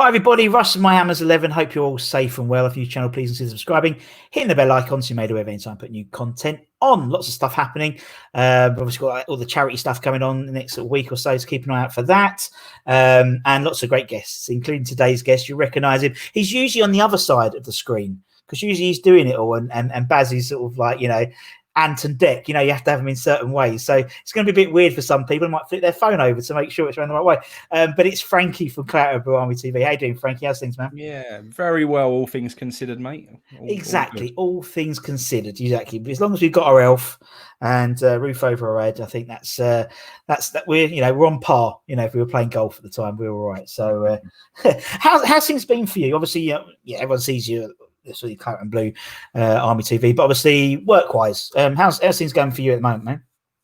Hi everybody, Russ and My Hammers 11. Hope you're all safe and well. If you're new channel, please consider subscribing, hitting the bell icon so you're made aware of any time I put new content on. Lots of stuff happening. We've obviously got all the charity stuff coming on the next week or so, so keep an eye out for that. And lots of great guests, including today's guest. You recognise him. He's usually on the other side of the screen because usually he's doing it all, and Baz is sort of like, you know, Ant and Dec, you know, you have to have them in certain ways. So it's going to be a bit weird for some people. They might flip their phone over to make sure it's around the right way. But it's Frankie from Claret TV. How you doing, Frankie? How's things, man? Yeah, very well, all things considered, mate. Exactly, all things considered. Exactly. But as long as we've got our elf and roof over our head, I think that's that we're on par. You know, if we were playing golf at the time, we were all right. So how's things been for you? Obviously, everyone sees you. Sort of Claret and Blue Army TV, but obviously work-wise, how's things going for you at the moment, man?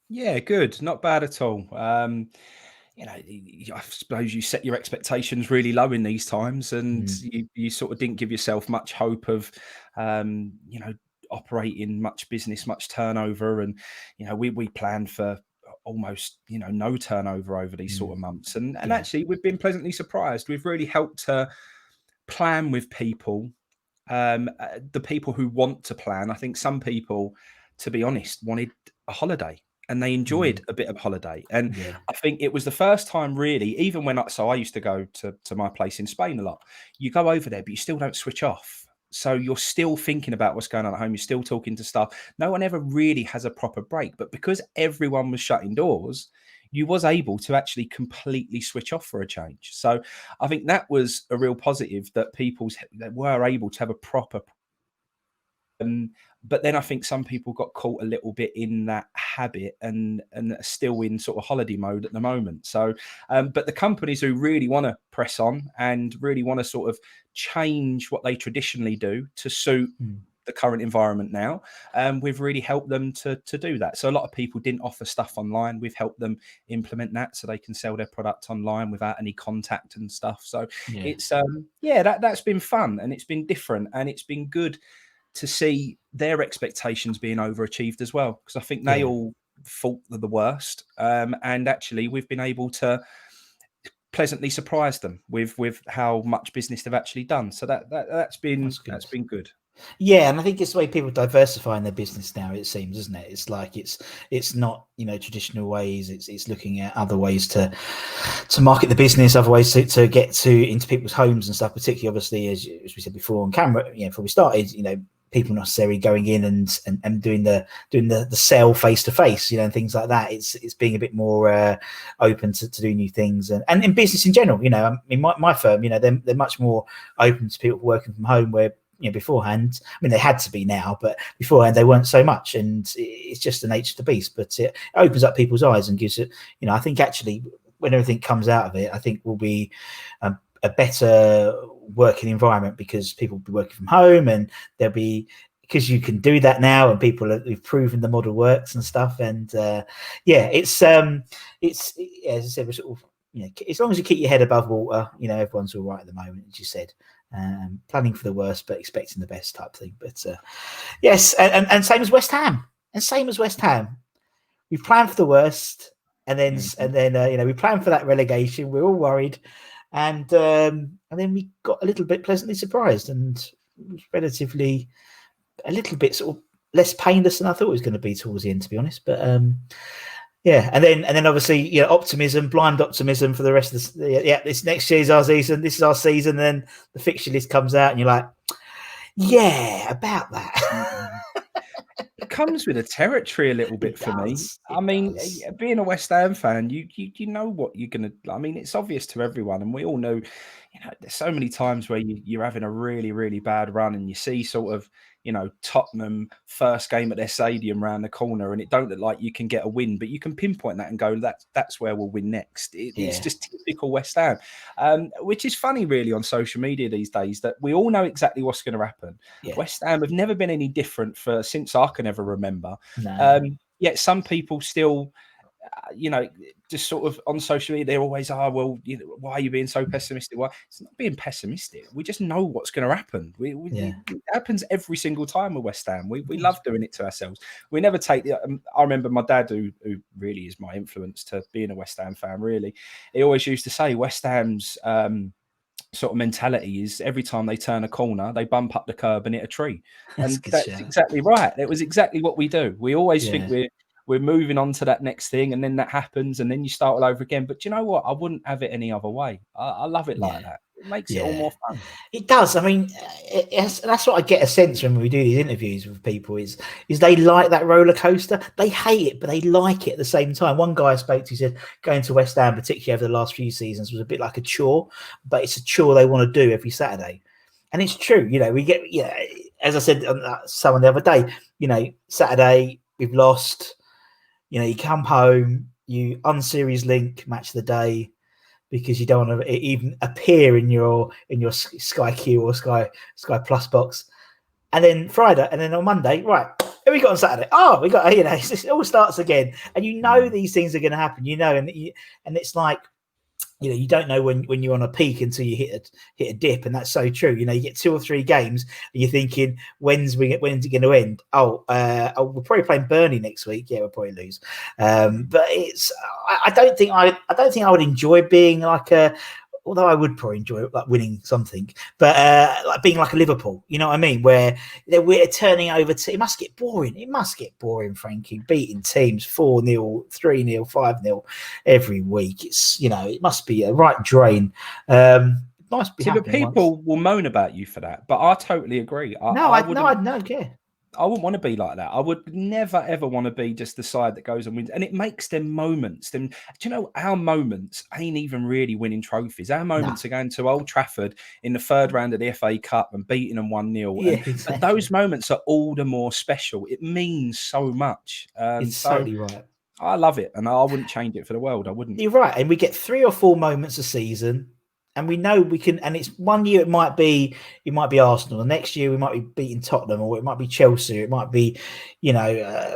Yeah, good, not bad at all. You know, I suppose you set your expectations really low in these times, and you sort of didn't give yourself much hope of, you know, operating much business, much turnover, and you know, we planned for almost, you know, no turnover over these sort of months, and actually we've been pleasantly surprised. We've really helped to plan with people. The people who want to plan, I think some people, to be honest, wanted a holiday and they enjoyed a bit of holiday. And I think it was the first time really, even when I used to go to my place in Spain a lot. You go over there, but you still don't switch off. So you're still thinking about what's going on at home. You're still talking to staff. No one ever really has a proper break. But because everyone was shutting doors, you was able to actually completely switch off for a change. So I think that was a real positive, that that were able to have a proper. But then I think some people got caught a little bit in that habit and are still in sort of holiday mode at the moment. So, but the companies who really want to press on and really want to sort of change what they traditionally do to suit the current environment now, we've really helped them to do that. So a lot of people didn't offer stuff online. We've helped them implement that so they can sell their product online without any contact and stuff. So it's that's been fun, and it's been different, and it's been good to see their expectations being overachieved as well, because I think they all thought the worst, and actually we've been able to pleasantly surprise them with how much business they've actually done. So that's been good. Yeah, and I think it's the way people diversify in their business now, it seems, isn't it? It's like it's not, you know, traditional ways. It's looking at other ways to market the business, other ways to get into people's homes and stuff. Particularly, obviously, as we said before on camera, you know, before we started, you know, people not necessarily going in and doing the sell face to face, you know, and things like that. It's being a bit more open to do new things, and in business in general. You know, I mean, my firm, you know, they're much more open to people working from home, where, you know, beforehand, I mean, they had to be now, but beforehand they weren't so much, and it's just the nature of the beast. But it opens up people's eyes and gives it, you know, I think actually when everything comes out of it, I think will be a better working environment, because people will be working from home, and there'll be, because you can do that now, and we've proven the model works and stuff. And it's as I said, we're sort of, you know, as long as you keep your head above water, you know, everyone's all right at the moment, as you said. Planning for the worst but expecting the best type thing. But yes, and same as West Ham, we planned for the worst, and then you know, we planned for that relegation. We're all worried, and then we got a little bit pleasantly surprised, and relatively a little bit sort of less painless than I thought it was going to be towards the end, to be honest. But yeah, and then obviously, you know, optimism, blind optimism for the rest of this next year's our season. This is our season. And then the fixture list comes out, and you're like, yeah, about that. It comes with a territory a little bit for me. I mean, being a West Ham fan, you know what you're gonna. I mean, it's obvious to everyone, and we all know. You know, there's so many times where you're having a really, really bad run, and you see sort of, you know, Tottenham first game at their stadium round the corner, and it don't look like you can get a win, but you can pinpoint that and go, that's where we'll win next. It's just typical West Ham, which is funny really on social media these days, that we all know exactly what's going to happen. West Ham have never been any different since I can ever remember. Yet some people still, you know, just sort of on social media, they're always, well, you know, why are you being so pessimistic? Why? It's not being pessimistic. We just know what's going to happen. It happens every single time with West Ham. We love doing it to ourselves. We never take the. I remember my dad, who really is my influence to being a West Ham fan. Really, he always used to say West Ham's sort of mentality is every time they turn a corner, they bump up the curb and hit a tree. That's a And good that's shout. exactly right. It was exactly what we do. We always think Yeah. we're moving on to that next thing, and then that happens, and then you start all over again. But do you know what? I wouldn't have it any other way. I love it like Yeah. that. It makes it all Yeah. more fun. It does. I mean, that's what I get a sense when we do these interviews with people is they like that roller coaster. They hate it, but they like it at the same time. One guy I spoke to said going to West Ham, particularly over the last few seasons, was a bit like a chore, but it's a chore they want to do every Saturday. And it's true. We get, as I said on someone the other day, Saturday, we've lost, you come home, you unseries link match of the day, because you don't want to even appear in your Sky Q or Sky Plus box. And then Friday, and then on Monday, right? Who we got on Saturday? Oh, we got it all starts again, and these things are going to happen. And it's like you don't know when you're on a peak until you hit a dip, and that's so true. You get 2 or 3 games, and you're thinking, when's it going to end? We're probably playing Burnley next week. Yeah, we'll probably lose. But I don't think I would enjoy being like although I would probably enjoy like winning something, but like being like a Liverpool, you know what I mean? Where we're turning over it must get boring. It must get boring, Frankie, beating teams 4-0, 3-0, 5-0 every week. It's, it must be a right drain. Nice to be See, but happening people once. will moan about you for that, but I totally agree. I don't care. I wouldn't want to be like that. I would never, ever want to be just the side that goes and wins. And it makes them moments. Do you know, our moments ain't even really winning trophies. Our moments are going to Old Trafford in the 3rd round of the FA Cup and beating them 1-0. Yeah, exactly. But those moments are all the more special. It means so much. It's totally right. I love it. And I wouldn't change it for the world. I wouldn't. You're right. And we get 3 or 4 moments a season. And we know we can, and it's one year it might be Arsenal. The next year we might be beating Tottenham, or it might be Chelsea, or it might be,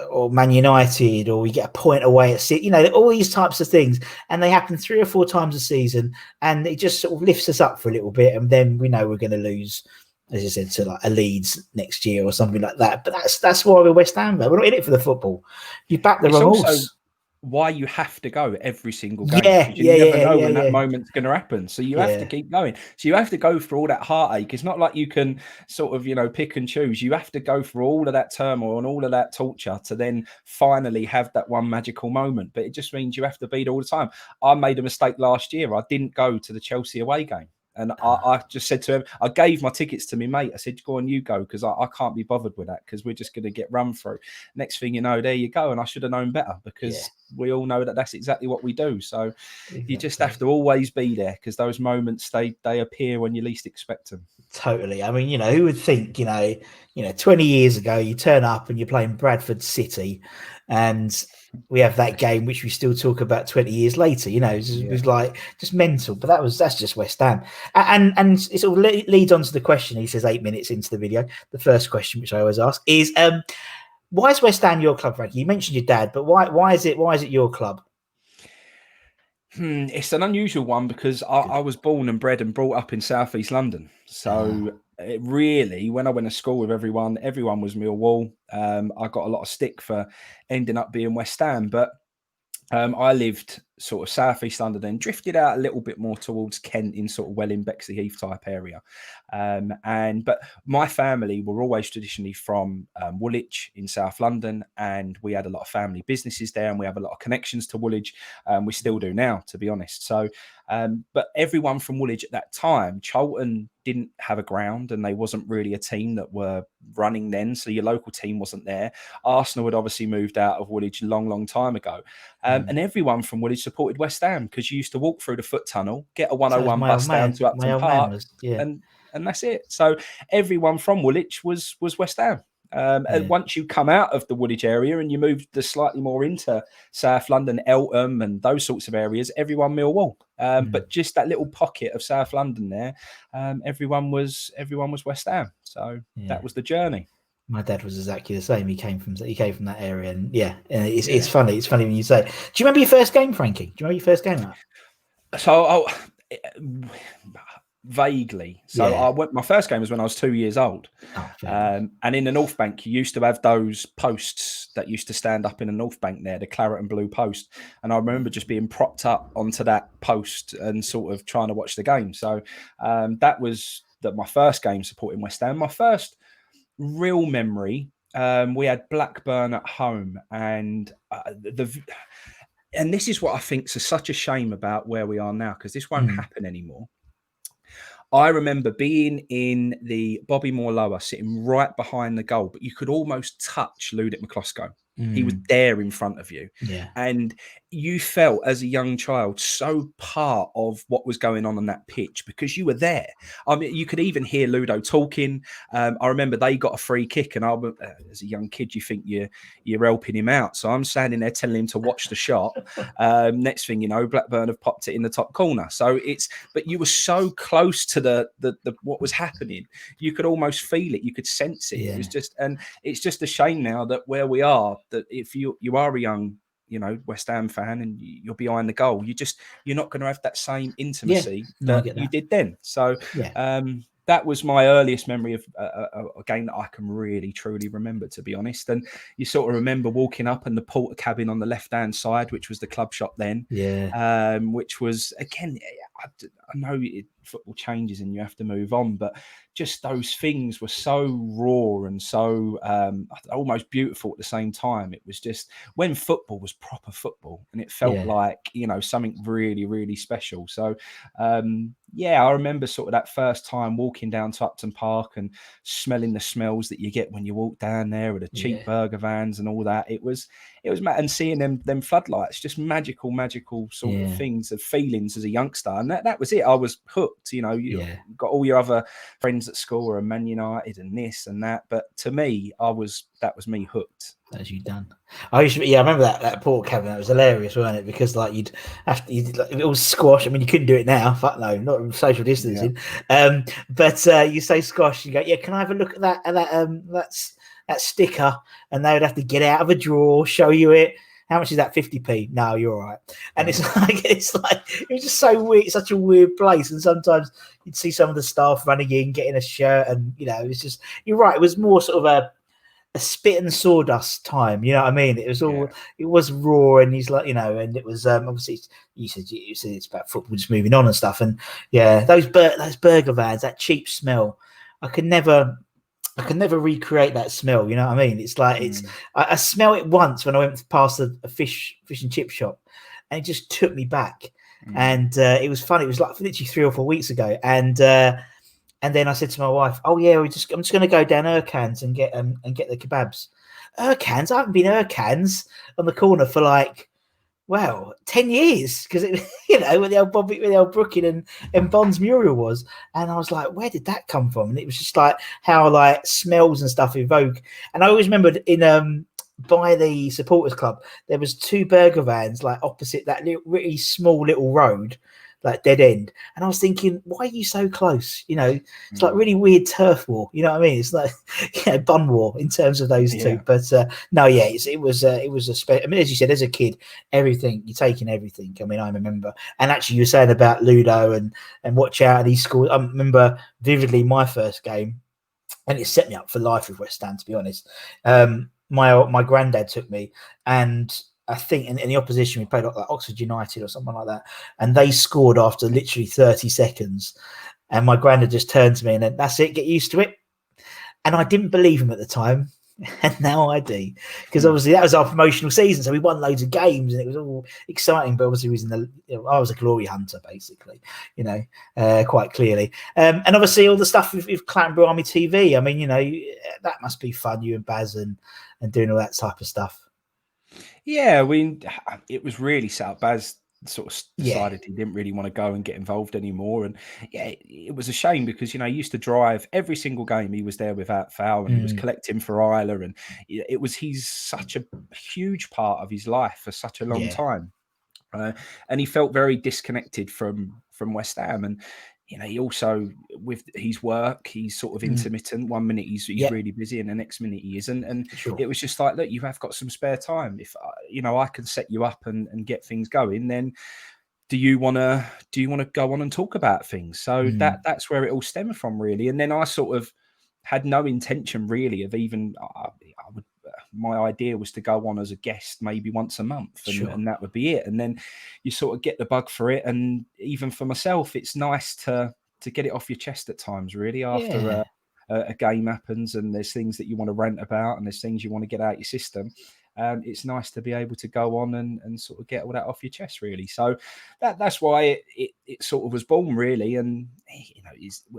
or Man United, or we get a point away at City. All these types of things, and they happen 3 or 4 times a season, and it just sort of lifts us up for a little bit, and then we know we're going to lose, as I said, to like a Leeds next year or something like that. But that's why we're West Ham. We're not in it for the football. You back the wrong horse. Why you have to go every single game. You never know when that moment's going to happen. So you have to keep going. So you have to go through all that heartache. It's not like you can sort of, pick and choose. You have to go through all of that turmoil and all of that torture to then finally have that one magical moment. But it just means you have to be there all the time. I made a mistake last year. I didn't go to the Chelsea away game. And I just said to him, I gave my tickets to my mate. I said, go on, you go, because I can't be bothered with that, because we're just going to get run through. Next thing you know, there you go. And I should have known better, because we all know that that's exactly what we do. So you just have to always be there, because those moments, they appear when you least expect them. Totally. I mean, who would think, 20 years ago, you turn up and you're playing Bradford City, and we have that game, which we still talk about 20 years later. It was like just mental. But that's just West Ham, and it sort of leads on to the question. He says 8 minutes into the video. The first question, which I always ask, is why is West Ham your club, Frankie? You mentioned your dad, but why is it your club? It's an unusual one, because I was born and bred and brought up in South East London. So it really, when I went to school with everyone was Millwall. I got a lot of stick for ending up being West Ham, but I lived sort of South East London, then drifted out a little bit more towards Kent, in sort of Welling, Bexley Heath type area. But my family were always traditionally from Woolwich in South London, and we had a lot of family businesses there, and we have a lot of connections to Woolwich. We still do now, to be honest. So, but everyone from Woolwich at that time, Charlton didn't have a ground, and they wasn't really a team that were running then. So your local team wasn't there. Arsenal had obviously moved out of Woolwich a long, long time ago. And everyone from Woolwich supported West Ham, because you used to walk through the foot tunnel, get a 101 bus down to Upton Park, and that's it. So everyone from Woolwich was West Ham. And once you come out of the Woolwich area and you move slightly more into South London, Eltham and those sorts of areas, everyone Millwall. But just that little pocket of South London there, everyone was West Ham. So that was the journey. My dad was exactly the same. He came from that area, and it's funny. It's funny when you say. Do you remember your first game, Frankie? Do you remember your first game? So vaguely. So Yeah. my first game was when I was 2 years old. Oh, fair enough. And in the North Bank, you used to have those posts that used to stand up in the North Bank there, the claret and blue post. And I remember just being propped up onto that post and sort of trying to watch the game. So that was my first game supporting West Ham. My first real memory, we had Blackburn at home, and and this is what I think is such a shame about where we are now, because this won't happen anymore. I remember being in the Bobby Moore lower, sitting right behind the goal, but you could almost touch Ludic McCloskey. He was there in front of you. Yeah. And you felt as a young child so part of what was going on that pitch because you were there. I mean, you could even hear Ludo talking. I remember they got a free kick, and as a young kid, you think you're helping him out. So I'm standing there telling him to watch the shot. Next thing you know, Blackburn have popped it in the top corner. So but you were so close to the what was happening. You could almost feel it. You could sense it. Yeah. It was just, and it's just a shame now that where we are, that if you are a young, West Ham fan and you're behind the goal, you're not going to have that same intimacy that you did then. So that was my earliest memory of a game that I can really truly remember, to be honest. And you sort of remember walking up and the porter cabin on the left hand side, which was the club shop then, which was, again, I know football changes and you have to move on, but just those things were so raw and so almost beautiful at the same time. It was just when football was proper football, and it felt like, something really, really special. So I remember sort of that first time walking down to Upton Park and smelling the smells that you get when you walk down there with the cheap burger vans and all that. It was and seeing them floodlights, just magical sort of things, of feelings as a youngster. And that was it. I was hooked. You got all your other friends at school were Man United and this and that, but to me, that was me hooked. As you done. I remember that pork cabin. That was hilarious, wasn't it? Because like you'd it was squash. I mean, you couldn't do it now. Fuck no, not social distancing. But you say squash, you go, can I have a look at that sticker? And they would have to get out of a drawer, show you it. How much is that? 50p? No, you're all right. And it's like it was just so weird. It's such a weird place. And sometimes you'd see some of the staff running in, getting a shirt, and it's just, you're right. It was more sort of a spit and sawdust time, you know what I mean? It was all it was raw, and he's like, and it was obviously you said it's about football just moving on and stuff, and those burger vans, that cheap smell, I can never recreate that smell, you know what I mean? It's like I smell it once when I went past a fish and chip shop, and it just took me back. And it was funny. It was like literally 3 or 4 weeks ago, and then I said to my wife, "Oh yeah, I'm just going to go down Ercan's and get the kebabs." Ercan's? I haven't been Ercan's on the corner for 10 years, because where the old Brooklyn and Bond's mural was, and I was like, where did that come from? And it was just like how smells and stuff evoke. And I always remembered in by the supporters club, there was 2 burger vans opposite that really small little road, dead end, and I was thinking, why are you so close? It's like really weird turf war, you know what I mean? It's like bun war in terms of those two. But it was a special. I mean, as you said, as a kid, everything you're taking everything. I mean, I remember, and actually you were saying about Ludo and watch out, and he scored. I remember vividly my first game, and it set me up for life with West Ham, to be honest. My granddad took me, and I think in the opposition, we played like Oxford United or something like that, and they scored after literally 30 seconds. And my granddad just turned to me and said, "That's it, get used to it." And I didn't believe him at the time, and now I do, because obviously that was our promotional season, so we won loads of games and it was all exciting. But obviously, I was a glory hunter, basically, quite clearly. And obviously, all the stuff with Clanbury Army TV. I mean, that must be fun, you and Baz and doing all that type of stuff. Yeah, it was really sad. Baz sort of decided he didn't really want to go and get involved anymore, and it was a shame, because he used to drive every single game. He was there without fail, and he was collecting for Isla, and he's such a huge part of his life for such a long time, and he felt very disconnected from West Ham. And he also, with his work, he's sort of intermittent. 1 minute he's really busy, and the next minute he isn't. And it was just like, look, you have got some spare time. If I can set you up and get things going, then do you want to go on and talk about things? So that's where it all stemmed from, really. And then I sort of had no intention really of even my idea was to go on as a guest maybe once a month, and that would be it. And then you sort of get the bug for it, and even for myself, it's nice to get it off your chest at times, really, after a game happens and there's things that you want to rant about and there's things you want to get out your system. It's nice to be able to go on and sort of get all that off your chest, really. So that's why it sort of was born, really. And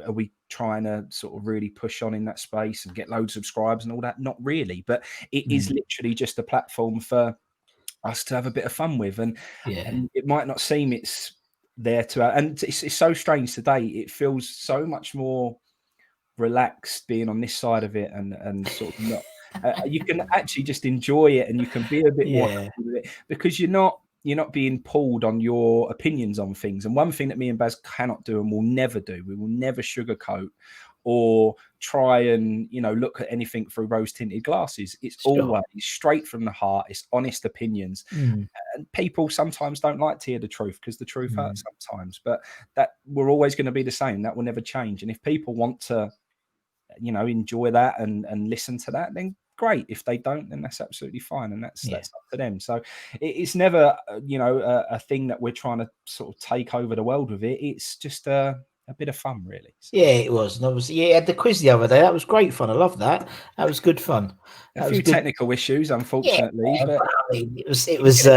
are we trying to sort of really push on in that space and get loads of subscribers and all that? Not really, but it is literally just a platform for us to have a bit of fun with. And it might not seem it's there to, and it's so strange today. It feels so much more relaxed being on this side of it, and sort of not. You can actually just enjoy it, and you can be a bit more happy with it, because you're not being pulled on your opinions on things. And one thing that me and Baz cannot do and will never do, we will never sugarcoat or try and look at anything through rose-tinted glasses. It's always straight from the heart. It's honest opinions. And people sometimes don't like to hear the truth, because the truth hurts sometimes, but that we're always going to be the same. That will never change. And if people want to enjoy that and listen to that, then great. If they don't, then that's absolutely fine, and that's up to them. So it's never a thing that we're trying to sort of take over the world with it. It's just a bit of fun, really. So. Yeah, it was. And obviously, you had the quiz the other day. That was great fun. I love that. That was good fun. A few technical issues, unfortunately, but I mean, it was.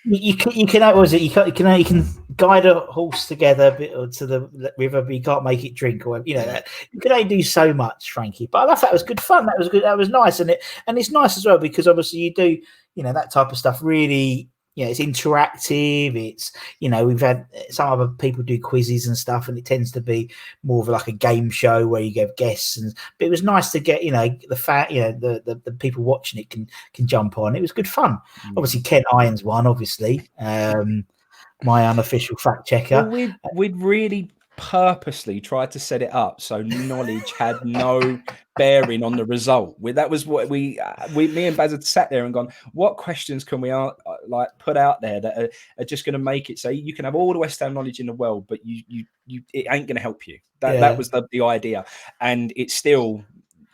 You can what was it? You can guide a horse together to the river, but you can't make it drink, or you can only do so much, Frankie. But I thought that was good fun. That was good. That was nice, and it's nice as well, because obviously you do that type of stuff. Really, it's interactive. It's we've had some other people do quizzes and stuff, and it tends to be more of like a game show where you get guests. But it was nice to get the people watching it can jump on. It was good fun. Obviously, Ken Irons won. Obviously, my unofficial fact checker. Well, we'd really purposely tried to set it up so knowledge had no bearing on the result. That was what me and Baz had sat there and gone, what questions can we put out there that are just going to make it so you can have all the West Ham knowledge in the world, but it ain't going to help you. That was the idea, and it still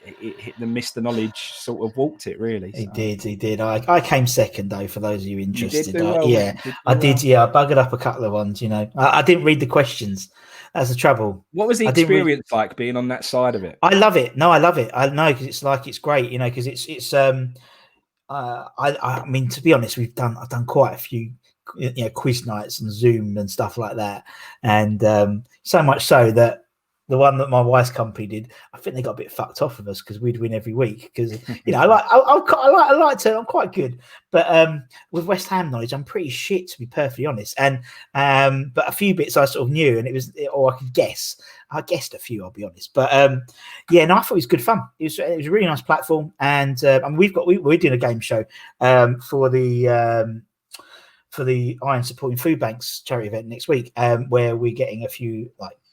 it hit the Mr. Knowledge sort of walked it, really. So. He did. I came second, though, for those of you interested. You did do well, I did. Yeah, I buggered up a couple of ones. I didn't read the questions. That's the trouble. What was the experience like being on that side of it? I love it. No, I love it. I know, because it's great. Because it's. I mean, to be honest, I've done quite a few quiz nights and Zoom and stuff like that, and so much so that the one that my wife's company did, I think they got a bit fucked off of us because we'd win every week. Because I like to. I'm quite good, but with West Ham knowledge, I'm pretty shit, to be perfectly honest. And but a few bits I sort of knew, and I could guess. I guessed a few, I'll be honest. But I thought it was good fun. It was a really nice platform, and we're doing a game show for the Iron Supporting Food Banks charity event next week, where we're getting a few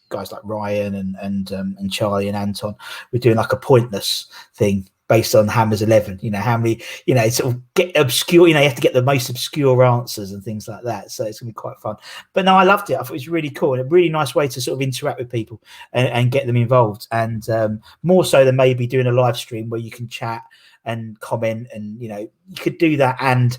guys like Ryan and Charlie and Anton. We're doing like a pointless thing based on Hammers 11. How many, sort of get obscure. You have to get the most obscure answers and things like that. So it's gonna be quite fun. But no, I loved it. I thought it was really cool and a really nice way to sort of interact with people and get them involved. And more so than maybe doing a live stream where you can chat and comment, and you could do that and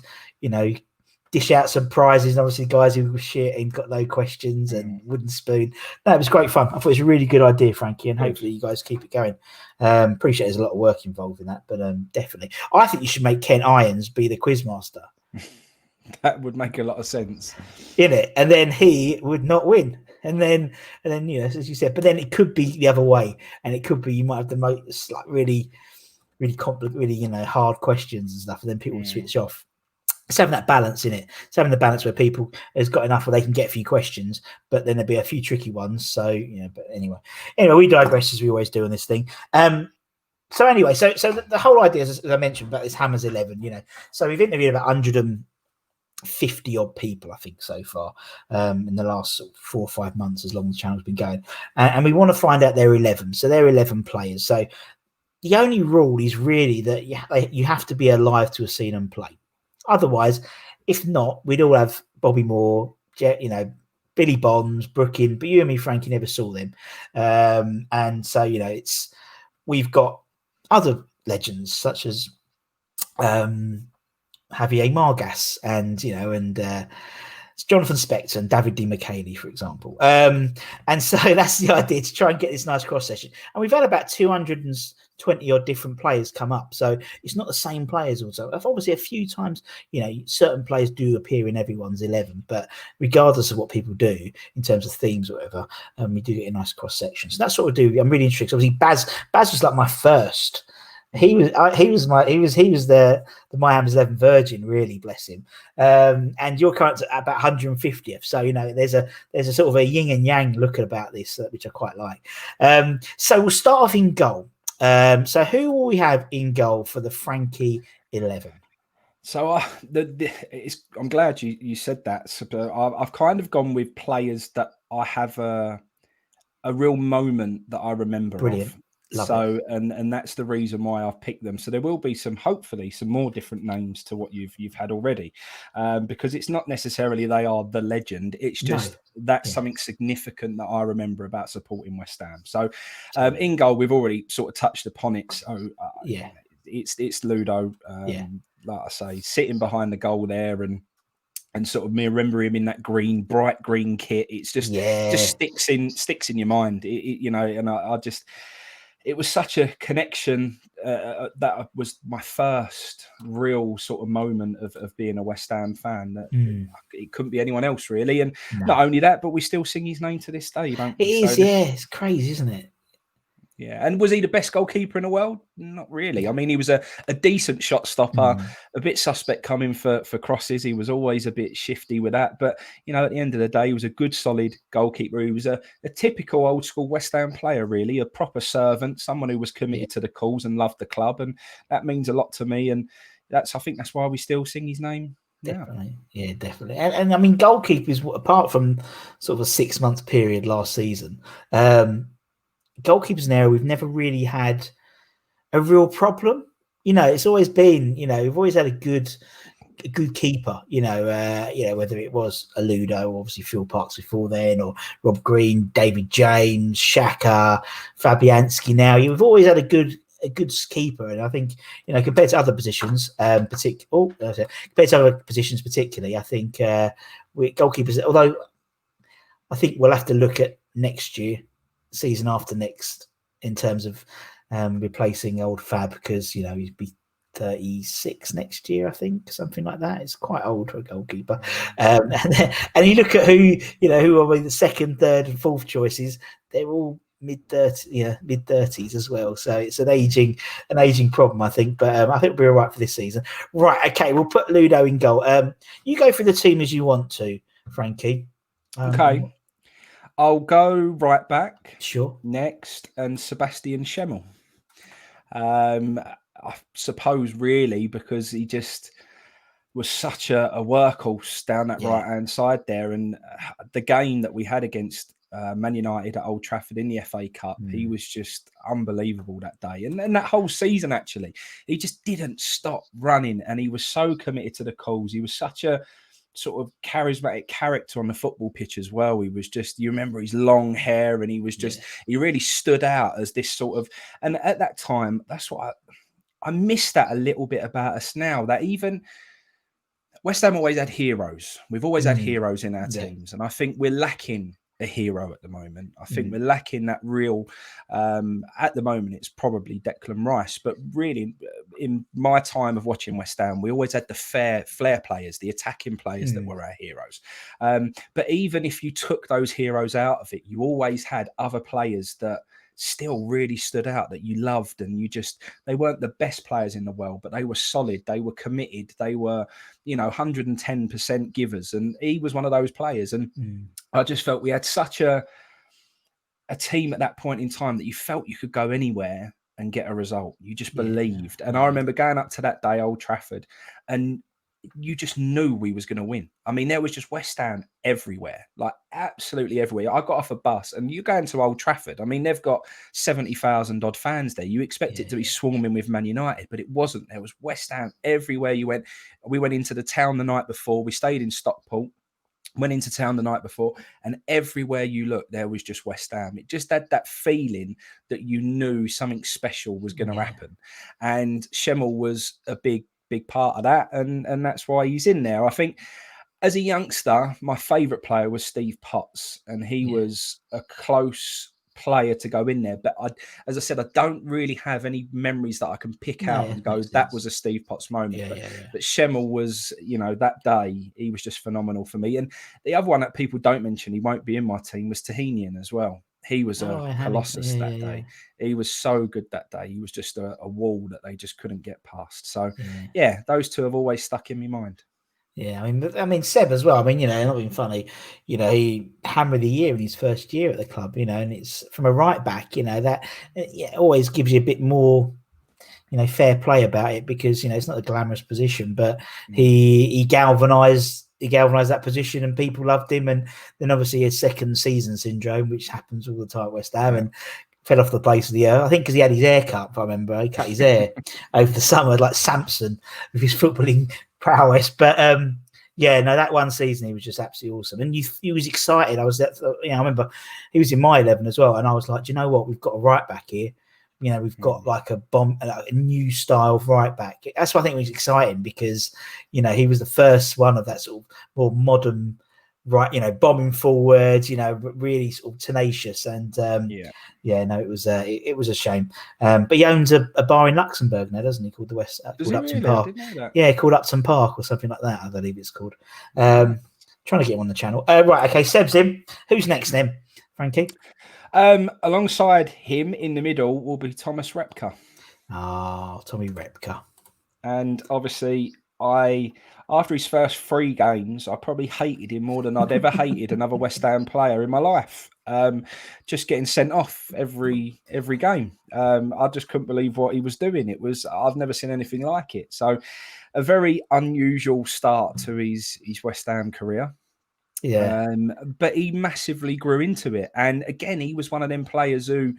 dish out some prizes. And obviously, guys who were shit and got no questions and wooden spoon. No, it was great fun. I thought it was a really good idea, Frankie, and hopefully you guys keep it going. Appreciate there's a lot of work involved in that, but definitely. I think you should make Ken Irons be the quizmaster. That would make a lot of sense. In it, and then he would not win. And then as you said, but then it could be the other way, and it could be you might have the most really complicated, really hard questions and stuff, and then people would switch off. It's having that balance in it. It's having the balance where people has got enough where they can get a few questions, but then there'll be a few tricky ones. So but anyway, we digress as we always do on this thing. So anyway, so the whole idea, as I mentioned, about this Hammers 11. So we've interviewed about 150 odd people, I think, so far in the last 4 or 5 months, as long as the channel's been going, and we want to find out their 11. So they're 11 players. So the only rule is really that you have to be alive to have seen them play. Otherwise, if not, we'd all have Bobby Moore, you know, Billy Bonds, Brookin, but you and me, Frankie, never saw them. And so, you know, we've got other legends such as Javier Margas and, you know, and Jonathan Spector and David D. McHaley, for example. And so that's the idea, to try and get this nice cross session. And we've had about 220 odd different players come up. So it's not the same players also. Obviously, a few times, you know, certain players do appear in everyone's 11, but regardless of what people do in terms of themes or whatever, we do get a nice cross section. So that's what we do. I'm really interested. Obviously, Baz was like my first. He was the My Ham's 11 virgin, really, bless him. And your current's at about 150th, so you know there's a sort of a yin and yang look about this, which I quite like. So we'll start off in goal. So who will we have in goal for the Frankie 11? So I'm glad you said that. So, I've kind of gone with players that I have a real moment that I remember. Brilliant. Of. Love so it. and that's the reason why I've picked them. So there will be hopefully some more different names to what you've had already, because it's not necessarily they are the legend. It's just that's something significant that I remember about supporting West Ham. So in goal, we've already sort of touched upon it. So it's Ludo. Like I say, sitting behind the goal there and sort of me remember him in that bright green kit. It's just sticks in your mind, you know. And I just, it was such a connection. That was my first real sort of moment of being a West Ham fan. That it couldn't be anyone else really. And not only that, but we still sing his name to this day, don't we? It is, it's crazy, isn't it? Yeah, and was he the best goalkeeper in the world? Not really. I mean, he was a decent shot stopper, a bit suspect coming for crosses. He was always a bit shifty with that. But, you know, at the end of the day, he was a good, solid goalkeeper. He was a typical old school West Ham player, really, a proper servant, someone who was committed to the cause and loved the club. And that means a lot to me. And I think that's why we still sing his name. Definitely. Yeah, definitely. And I mean, goalkeepers, apart from sort of a 6 month period last season, goalkeepers now, we've never really had a real problem. You know, it's always been, you know, we've always had a good keeper, you know, whether it was a Ludo, obviously Phil Parks before then, or Rob Green, David James, Xhaka, Fabianski now. You've always had a good keeper. And I think, you know, compared to other positions, particularly, I think goalkeepers, although I think we'll have to look at next year, season after next, in terms of replacing old Fab, because, you know, he'd be 36 next year, I think, something like that. It's quite old for a goalkeeper. And you look at who are the second, third, and fourth choices. They're all mid-30s as well. So it's an aging problem, I think. But I think we'll be all right for this season. Right, okay, we'll put Ludo in goal. You go through the team as you want to, Frankie. Okay. I'll go right back. Sure. Next, and Sebastian Schemmel. I suppose really because he just was such a workhorse down that right-hand side there. And the game that we had against Man United at Old Trafford in the FA Cup, he was just unbelievable that day. And that whole season, actually, he just didn't stop running. And he was so committed to the cause. He was such a sort of charismatic character on the football pitch as well. He was just, you remember his long hair, and he was just, he really stood out as this sort of, and at that time, that's what I miss that a little bit about us now, that even West Ham always had heroes. We've always had heroes in our teams. And I think we're lacking a hero at the moment. I think we're lacking that real, at the moment, it's probably Declan Rice. But really, in my time of watching West Ham, we always had the flair players, the attacking players that were our heroes. But even if you took those heroes out of it, you always had other players that still really stood out, that you loved, and they weren't the best players in the world, but they were solid, they were committed, they were, 110% givers, and he was one of those players. And I just felt we had such a team at that point in time that you felt you could go anywhere and get a result. You just believed. And I remember going up to that day, Old Trafford, and you just knew we was going to win. I mean, there was just West Ham everywhere, like absolutely everywhere. I got off a bus, and you go into Old Trafford. I mean, they've got 70,000 odd fans there. You expect it to be swarming with Man United, but it wasn't. There was West Ham everywhere you went. We went into the town the night before. We stayed in Stockport. Went into town the night before, and everywhere you looked, there was just West Ham. It just had that feeling that you knew something special was going to happen. And Schemmel was a big part of that, and that's why he's in there. I think as a youngster, my favourite player was Steve Potts, and he was a close player to go in there. But as I said, I don't really have any memories that I can pick out and go, that was a Steve Potts moment. But Schemmel was, that day, he was just phenomenal for me. And the other one that people don't mention, he won't be in my team, was Tahinian as well. He was a colossus that day. He was so good that day. He was just a wall that they just couldn't get past. So, those two have always stuck in my mind. Yeah, I mean, Seb as well. I mean, not being funny, he hammer of the year in his first year at the club, and it's from a right back, that always gives you a bit more, fair play about it, because it's not a glamorous position, but he galvanised that position, and people loved him. And then obviously his second season syndrome, which happens all the time at West Ham, and fell off the face of the earth. I think because he had his hair cut. If I remember, he cut his hair over the summer, like Samson with his footballing prowess. But that one season he was just absolutely awesome, and he was excited. I was I remember he was in my 11 as well, and I was like, do you know what, we've got a right back here. We've got like a new style of right back. That's why I think it was exciting, because he was the first one of that sort of more modern right, bombing forwards, really sort of tenacious. And it was a shame. But he owns a bar in Luxembourg now, doesn't he? Called the West. Called Upton Park. Yeah, called Upton Park or something like that, I believe it's called. Trying to get him on the channel. Right, okay, Seb's in. Who's next then, Frankie? Alongside him in the middle will be Thomas Repka. Oh, Tommy Repka. And obviously, after his first 3 games, I probably hated him more than I'd ever hated another West Ham player in my life. Just getting sent off every game. I just couldn't believe what he was doing. I've never seen anything like it. So a very unusual start to his West Ham career. Yeah. But he massively grew into it. And again, he was one of them players who,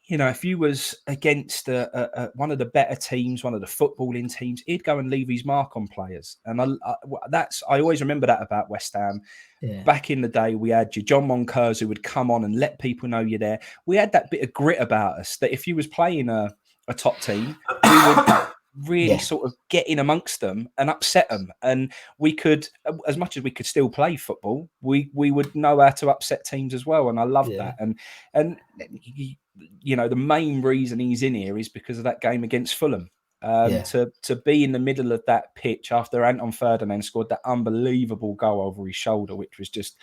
if you was against one of the better teams, one of the footballing teams, he'd go and leave his mark on players. And I always remember that about West Ham. Yeah. Back in the day, we had your John Moncurs who would come on and let people know you're there. We had that bit of grit about us that if you was playing a top team, we would really sort of get in amongst them and upset them. And we could, as much as we could still play football, we would know how to upset teams as well. And I loved that. And the main reason he's in here is because of that game against Fulham. To be in the middle of that pitch after Rio Ferdinand scored that unbelievable goal over his shoulder, which was just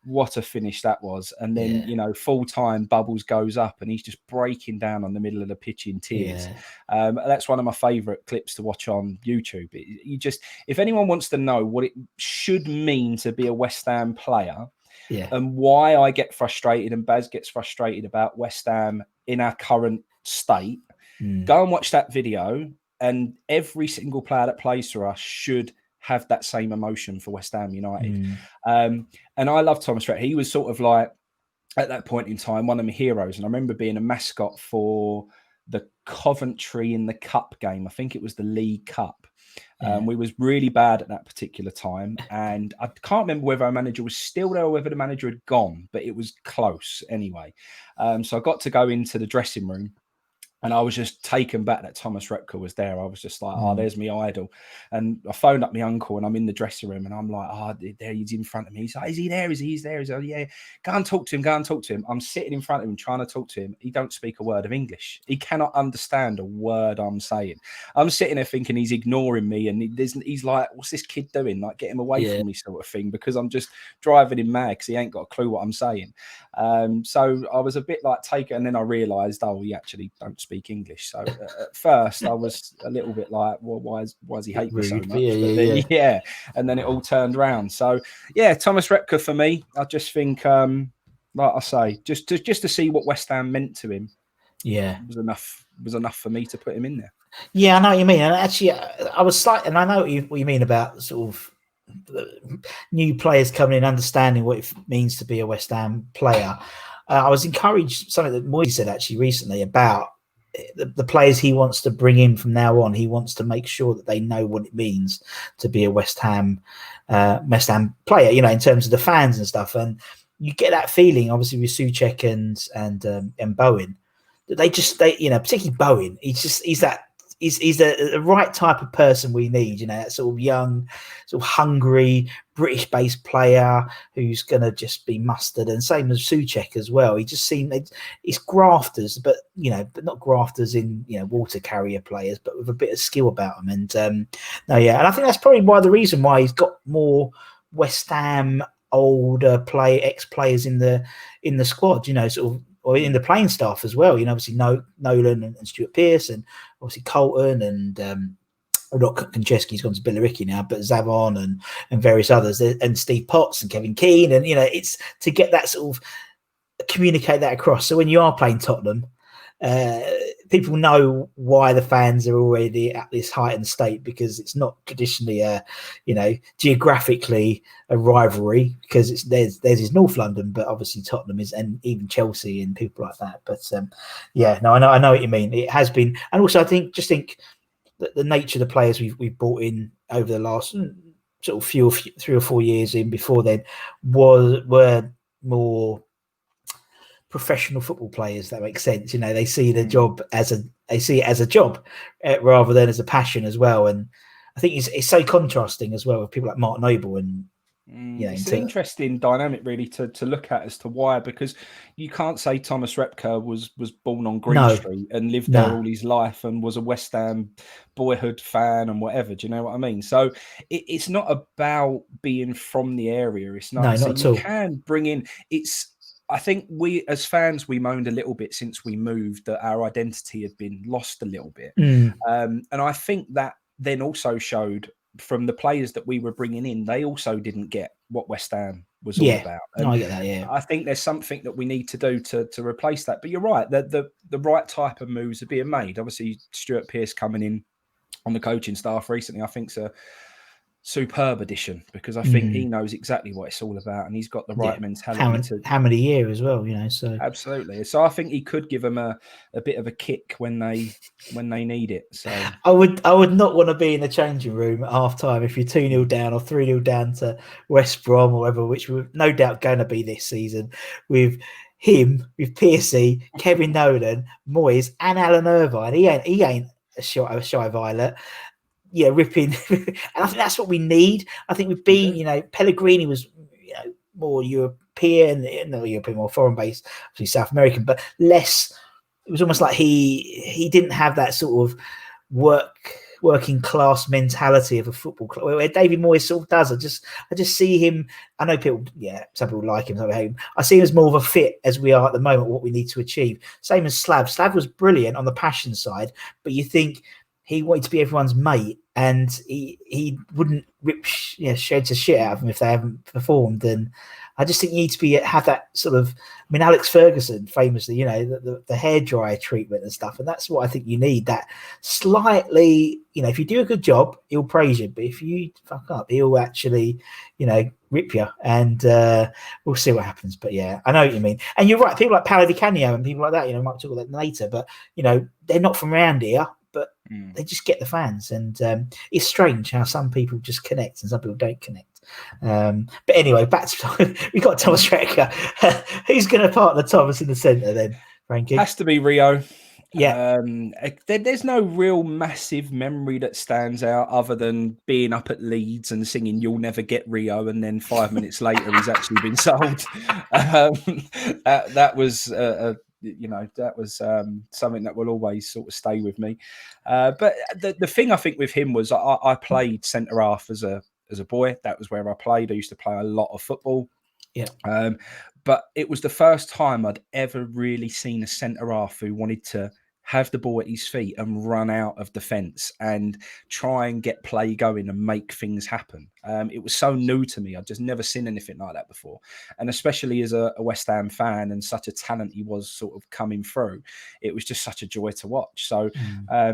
what a finish that was. And then, full time, Bubbles goes up and he's just breaking down on the middle of the pitch in tears. That's one of my favourite clips to watch on YouTube. If anyone wants to know what it should mean to be a West Ham player, and why I get frustrated and Baz gets frustrated about West Ham in our current state, go and watch that video. And every single player that plays for us should have that same emotion for West Ham United. And I love Thomas Rhett. He was sort of like, at that point in time, one of my heroes. And I remember being a mascot for the Coventry in the Cup game. I think it was the League Cup. We was really bad at that particular time. And I can't remember whether our manager was still there or whether the manager had gone, but it was close anyway. So I got to go into the dressing room. And I was just taken back that Thomas Repka was there. I was just like, there's my idol. And I phoned up my uncle and I'm in the dressing room and I'm like, there he's in front of me. He's like, is he there? He's there. He's like, yeah, go and talk to him. I'm sitting in front of him trying to talk to him. He don't speak a word of English. He cannot understand a word I'm saying. I'm sitting there thinking he's ignoring me and he's like, what's this kid doing? Like, get him away from me sort of thing, because I'm just driving him mad because he ain't got a clue what I'm saying. So I was a bit like taken, and then I realised, he actually don't speak English. So at first I was a little bit like, well, why does he hate me so much? And then it all turned around. So Thomas Repka for me. I just think, like I say, just to see what West Ham meant to him, was enough for me to put him in there. I know what you mean. And actually, I was slightly, and I know what you mean about sort of new players coming in, understanding what it means to be a West Ham player. I was encouraged, something that Moyes said actually recently about the players he wants to bring in from now on, he wants to make sure that they know what it means to be a West Ham player, in terms of the fans and stuff. And you get that feeling, obviously, with Souček and Bowen, that they particularly Bowen, he's the right type of person we need, that sort of young, sort of hungry, British-based player who's going to just be mustard. And same as Souček as well. He just seemed, it's grafters, but not grafters in water carrier players, but with a bit of skill about them. And and I think that's probably the reason why he's got more West Ham older ex-players in the squad, sort of, or in the playing staff as well. Obviously Nolan and Stuart Pearce, and obviously Colton and not Konchesky's gone to Billericay now, but Zavon and various others, and Steve Potts and Kevin Keane, and it's to get that sort of communicate that across. So when you are playing Tottenham, people know why the fans are already at this heightened state, because it's not traditionally geographically a rivalry, because there's is North London, but obviously Tottenham is, and even Chelsea and people like that. But I know what you mean. It has been, and also I think that the nature of the players we've brought in over the last sort of 3 or 4 years in before then were more professional football players. That makes sense. They see the job as a job rather than as a passion as well. And I think it's so contrasting as well with people like Mark Noble and it's an interesting dynamic really to look at as to why, because you can't say Thomas Repka was born on Green Street and lived there all his life and was a West Ham boyhood fan and whatever. Do you know what I mean? So it's not about being from the area. It's not. So you can bring in. I think we as fans, we moaned a little bit since we moved that our identity had been lost a little bit, and I think that then also showed from the players that we were bringing in, they also didn't get what West Ham was all about. And I get that. Yeah, I think there's something that we need to do to replace that. But you're right, the right type of moves are being made. Obviously, Stuart Pearce coming in on the coaching staff recently, I think's a superb addition, because I think he knows exactly what it's all about, and he's got the right mentality. How many year as well, so absolutely. So I think he could give them a bit of a kick when they need it. So I would not want to be in the changing room at half time if you're 2-0 down or 3-0 down to West Brom or whatever, which we're no doubt going to be this season, with him, with Piercy, Kevin Nolan, Moyes, and Alan Irvine. He ain't a shy violet. Ripping. And I think that's what we need. I think we've been, Pellegrini was, more European, not European, more foreign based, obviously South American, but less. It was almost like he didn't have that sort of working class mentality of a football club, where David Moyes sort of does. I just see him. I know people, some people like him, some hate him. I see him as more of a fit as we are at the moment, what we need to achieve. Same as Slav. Slav was brilliant on the passion side, but you think he wanted to be everyone's mate, and he wouldn't rip sheds of shit out of them if they haven't performed. And I just think you need to have that sort of. I mean, Alex Ferguson famously, the hairdryer treatment and stuff, and that's what I think you need. That slightly, if you do a good job, he'll praise you, but if you fuck up, he'll actually, rip you. And we'll see what happens. But yeah, I know what you mean. And you're right. People like Paolo Di Canio and people like that, might talk about that later, but they're not from around here. But they just get the fans, and it's strange how some people just connect and some people don't connect. But anyway, back to we got Thomas Repka. Who's going to partner Thomas in the centre then, Frankie? Has to be Rio. Yeah. There's no real massive memory that stands out other than being up at Leeds and singing "You'll Never Get Rio," and then 5 minutes later he's actually been sold. That was that was something that will always sort of stay with me. But the thing I think with him was I played centre half as a boy. That was where I played. I used to play a lot of football. Yeah. But it was the first time I'd ever really seen a centre half who wanted to have the ball at his feet and run out of defence and try and get play going and make things happen. It was so new to me. I'd just never seen anything like that before. And especially as a West Ham fan and such a talent he was sort of coming through, it was just such a joy to watch. So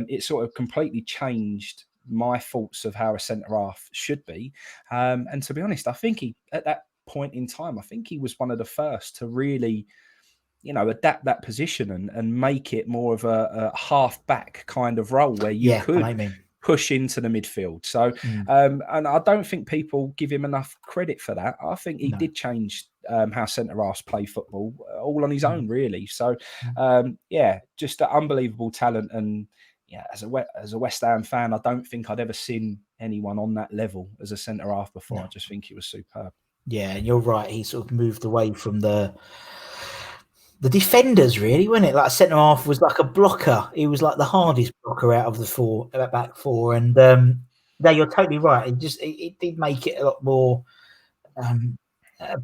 it sort of completely changed my thoughts of how a centre half should be. And to be honest, I think at that point in time, I think he was one of the first to really adapt that position and make it more of a half back kind of role where you I know what could I mean. push into the midfield. So, and I don't think people give him enough credit for that. I think he did change how centre halves play football all on his own, really. So, just an unbelievable talent. And yeah, as a West Ham fan, I don't think I'd ever seen anyone on that level as a centre half before. I just think he was superb. Yeah, and you're right. He sort of moved away from the defenders, really, wasn't it? Like centre half was like a blocker. He was like the hardest blocker out of the back four. And no, you're totally right. It did make it a lot more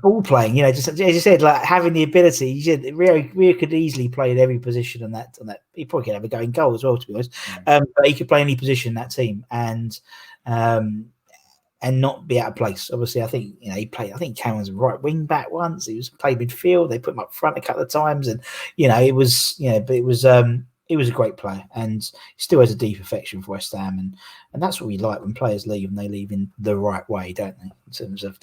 ball playing. Just as you said, like having the ability. Rio could easily play in every position on that. He probably could have a going goal as well, to be honest. But he could play any position in that team, and not be out of place. Obviously, I think he played. I think Cameron was right wing back once. He was played midfield. They put him up front a couple of times, and it was but it was a great player, and he still has a deep affection for West Ham, and that's what we like when players leave, and they leave in the right way, don't they? In terms of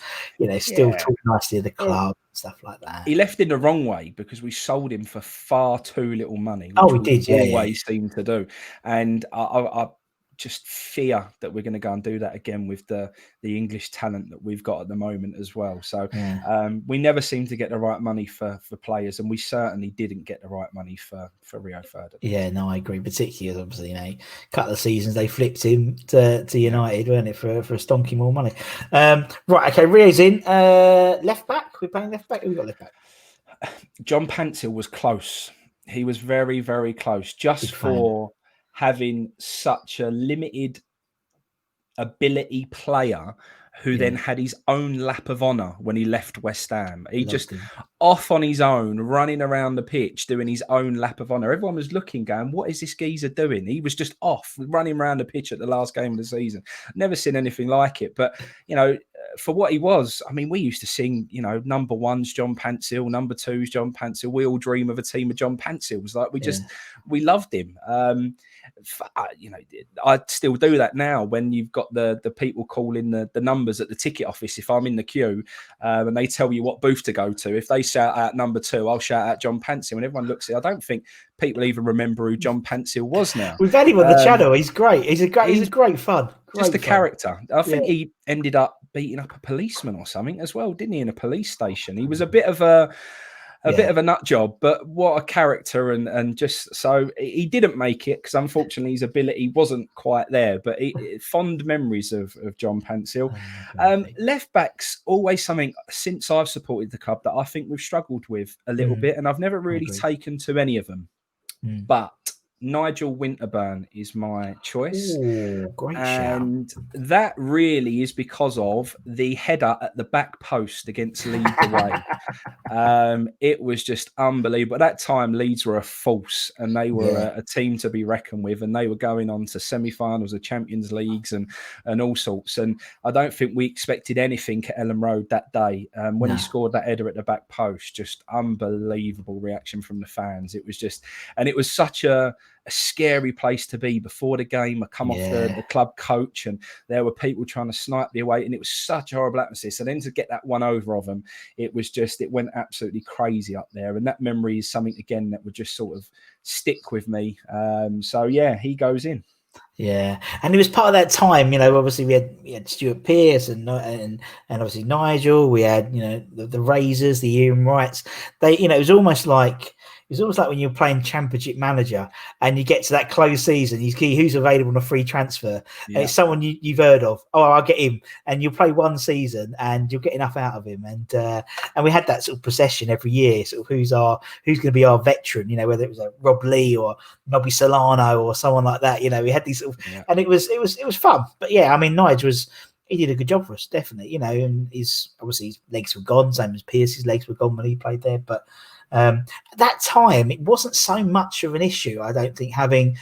still talk nicely of the club and stuff like that. He left in the wrong way because we sold him for far too little money. Which we did, always seem to do, and I just fear that we're going to go and do that again with the English talent that we've got at the moment as well. So we never seem to get the right money for players, and we certainly didn't get the right money for Rio Ferdinand. Yeah, no, I agree. Particularly, obviously, a couple of seasons they flipped him to United, weren't it, for a stonky more money. Right, okay, Rio's in. Left back, we're playing left back. Who we got left back? John Pantsil was close. He was very, very close. Just for having such a limited ability player who then had his own lap of honour when he left West Ham. He just off on his own, running around the pitch, doing his own lap of honour. Everyone was looking, going, what is this geezer doing? He was just off, running around the pitch at the last game of the season. Never seen anything like it. But, for what he was, I mean, we used to sing, number one's John Pantsil, number two's John Pantsil. We all dream of a team of John Pantsils. Like, we loved him. I'd still do that now when you've got the people calling the numbers at the ticket office. If I'm in the queue and they tell you what booth to go to, if they shout out number two, I'll shout out John Pantsil. And everyone looks at it. I don't think people even remember who John Pantsil was now. We've had him on the channel. He's great. He's great fun. Just a character. I think he ended up beating up a policeman or something as well, didn't he, in a police station? He was a bit of a bit of a nut job, but what a character. And just so he didn't make it because unfortunately his ability wasn't quite there, but fond memories of John Pantsil. Left backs, always something since I've supported the club that I think we've struggled with a little bit, and I've never really taken to any of them. But Nigel Winterburn is my choice. Ooh, great and shout. That really is because of the header at the back post against Leeds away. It was just unbelievable. At that time, Leeds were a force, and they were a team to be reckoned with, and they were going on to semi-finals of Champions Leagues and all sorts. And I don't think we expected anything at Ellen Road that day. When he scored that header at the back post, just unbelievable reaction from the fans. It was just, and it was such a scary place to be before the game. I come off the club coach, and there were people trying to snipe me away, and it was such a horrible atmosphere. So then to get that one over of them, it went absolutely crazy up there. And that memory is something, again, that would just sort of stick with me. He goes in. Yeah, and it was part of that time, obviously we had Stuart Pearce and obviously Nigel. We had, the Razors, the Ian Wrights. It was almost like when you're playing Championship Manager and you get to that close season, you see who's available on a free transfer. And it's someone you've heard of. Oh, I'll get him. And you'll play one season and you'll get enough out of him. And we had that sort of procession every year, sort of who's going to be our veteran, whether it was a Rob Lee or Nobby Solano or someone like that. We had these sort of, and it was fun. But Nigel he did a good job for us, definitely, and his legs were gone, same as Pearce's legs were gone when he played there. But at that time, it wasn't so much of an issue, I don't think, having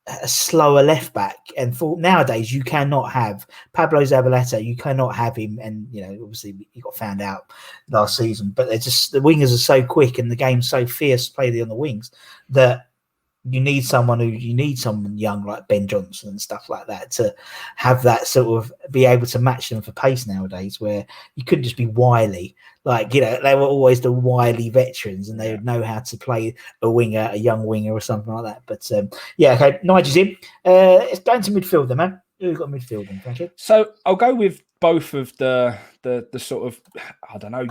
a slower left back. And for nowadays, you cannot have Pablo Zabaleta. You cannot have him. And obviously, he got found out last season. But the wingers are so quick and the game's so fierce, played on the wings, that you need someone young like Ben Johnson and stuff like that to have that sort of be able to match them for pace nowadays, where you couldn't just be wily. Like, you know, they were always the wily veterans and they would know how to play a winger, a young winger or something like that. But yeah, okay, Nigel's in. It's going to midfield then, man. Who've got midfield then, Frankie? So I'll go with both of the sort of, I don't know,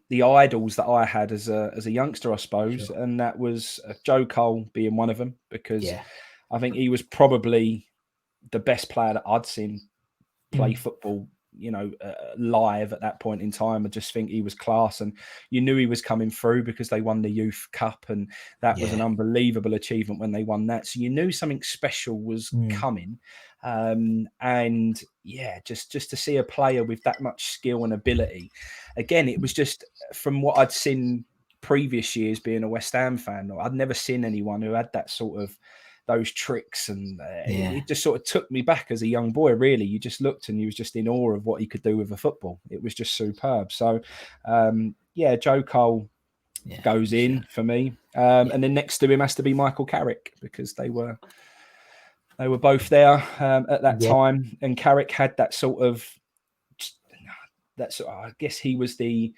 the idols that I had as a youngster, I suppose, sure. And that was Joe Cole being one of them, because I think he was probably the best player that I'd seen play football, you know, live at that point in time. I just think he was class, and you knew he was coming through because they won the Youth Cup, and that was an unbelievable achievement when they won that. So you knew something special was coming. And yeah, just to see a player with that much skill and ability. Again, it was just from what I'd seen previous years being a West Ham fan, I'd never seen anyone who had that sort of those tricks, and it just sort of took me back as a young boy. Really, you just looked and you was just in awe of what he could do with a football. It was just superb. So yeah, Joe Cole goes in for me, and then next to him has to be Michael Carrick, because they were both there at that time, and Carrick had that sort of I guess he was the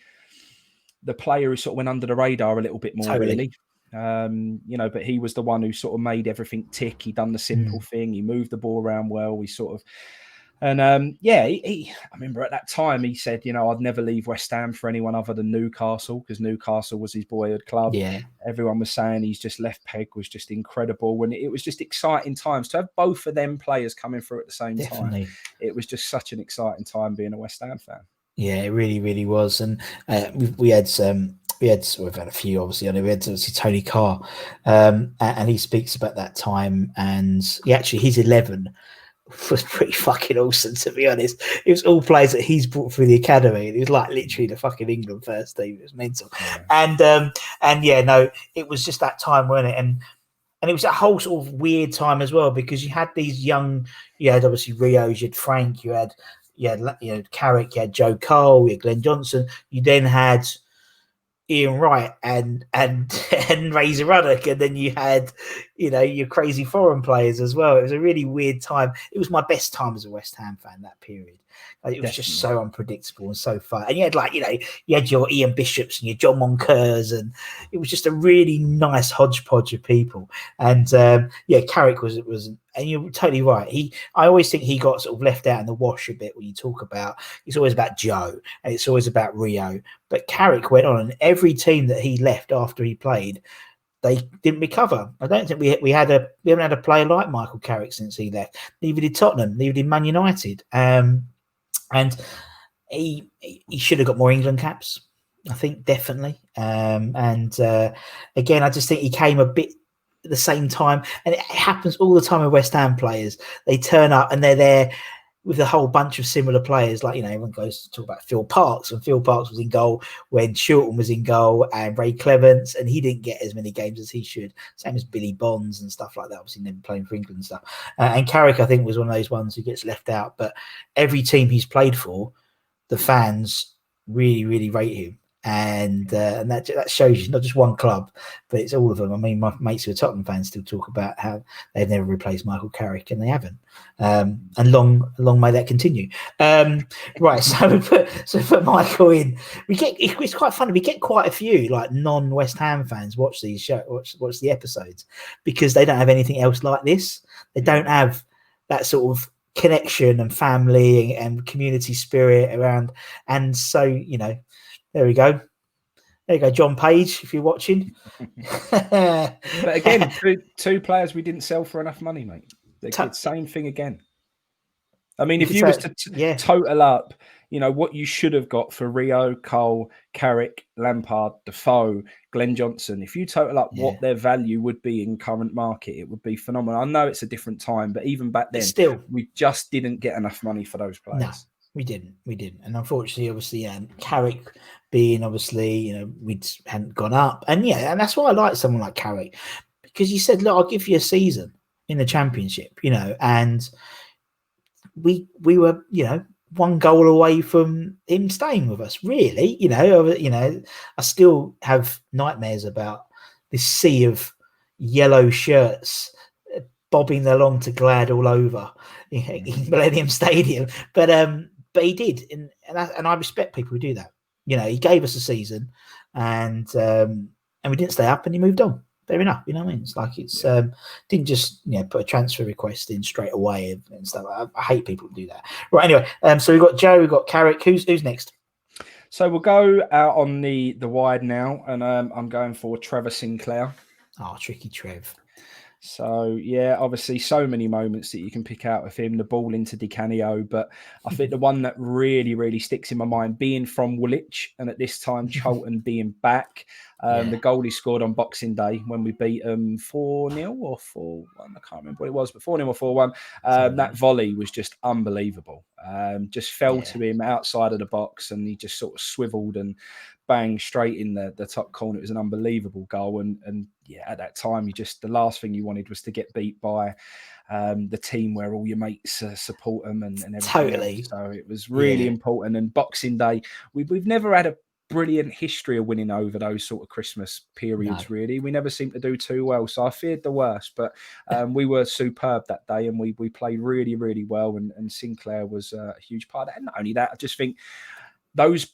player who sort of went under the radar a little bit more, really. You know, but he was the one who sort of made everything tick. He done the simple thing. He moved the ball around well. He sort of, and I remember at that time he said, you know, I'd never leave West Ham for anyone other than Newcastle, because Newcastle was his boyhood club. Yeah, everyone was saying he's just left peg was just incredible, and it was just exciting times to have both of them players coming through at the same time. It was just such an exciting time being a West Ham fan. Yeah, it really, really was, and we've had a few, obviously. I know we had obviously Tony Carr, and he speaks about that time, and his 11 was pretty fucking awesome, to be honest. It was all players that he's brought through the academy. It was like literally the fucking England first team. It was mental, it was just that time, wasn't it? And it was a whole sort of weird time as well, because you had these young, you had obviously Rios, you had Frank, you had Carrick, you had Joe Cole, you had Glenn Johnson, you then had Ian Wright and Razor Ruddock, and then you had, you know, your crazy foreign players as well. It was a really weird time. It was my best time as a West Ham fan, that period. It was just so unpredictable and so fun. And you had you had your Ian Bishops and your John Moncurs, and it was just a really nice hodgepodge of people. And Carrick was, and you're totally right. I always think he got sort of left out in the wash a bit when you talk about. It's always about Joe and it's always about Rio, but Carrick went on, and every team that he left after he played, they didn't recover. I don't think we haven't had a player like Michael Carrick since he left. Neither did Tottenham. Neither did Man United. And he should have got more England caps, I think, definitely. Again, I just think he came a bit at the same time, and it happens all the time with West Ham players. They turn up and they're there with a whole bunch of similar players. Like, you know, everyone goes to talk about Phil Parkes, and Phil Parkes was in goal when Shilton was in goal, and Ray Clements, and he didn't get as many games as he should. Same as Billy Bonds and stuff like that, obviously never playing for England and stuff. And Carrick, I think, was one of those ones who gets left out. But every team he's played for, the fans really, really rate him. And that shows you not just one club, but it's all of them. I mean, my mates who are Tottenham fans still talk about how they've never replaced Michael Carrick, and they haven't. And long may that continue. Right, so put Michael in. It's quite funny. We get quite a few like non-West Ham fans watch these watch the episodes, because they don't have anything else like this. They don't have that sort of connection and family and community spirit around, and so, you know. There we go. There you go, John Page, if you're watching. But again, two players we didn't sell for enough money, mate. The same thing again. I mean, if you was to total up, you know, what you should have got for Rio, Cole, Carrick, Lampard, Defoe, Glenn Johnson, if you total up what their value would be in current market, it would be phenomenal. I know it's a different time, but even back then, still, we just didn't get enough money for those players. No. We didn't, and unfortunately, obviously, Carrick being obviously, you know, we hadn't gone up, and that's why I like someone like Carrick, because he said, "Look, I'll give you a season in the Championship," you know, and we were, you know, one goal away from him staying with us. Really, you know, I still have nightmares about this sea of, yellow shirts bobbing along to Glad all over Millennium Stadium. But he did, and I respect people who do that. He gave us a season, and we didn't stay up, and he moved on. Fair enough, you know what I mean? It's like didn't just put a transfer request in straight away and stuff. I hate people who do that. Right, anyway, so we've got Joe, we've got Carrick. Who's next? So we'll go out on the wide now, and I'm going for Trevor Sinclair. Oh, tricky Trev. So, yeah, obviously so many moments that you can pick out of him, the ball into Di Canio. But I think the one that really, really sticks in my mind, being from Woolwich and at this time Charlton being back, the goal he scored on Boxing Day when we beat them 4-0 or 4-1. I can't remember what it was, but 4-0 or 4-1. That volley was just unbelievable. Just fell to him outside of the box, and he just sort of swiveled and bang straight in the top corner. It was an unbelievable goal, and at that time, the last thing you wanted was to get beat by the team where all your mates support them and everything. Totally. Else. So it was really important. And Boxing Day, we've never had a brilliant history of winning over those sort of Christmas periods. No. Really, we never seemed to do too well. So I feared the worst, but we were superb that day, and we played really, really well. And Sinclair was a huge part of that. And not only that, I just think those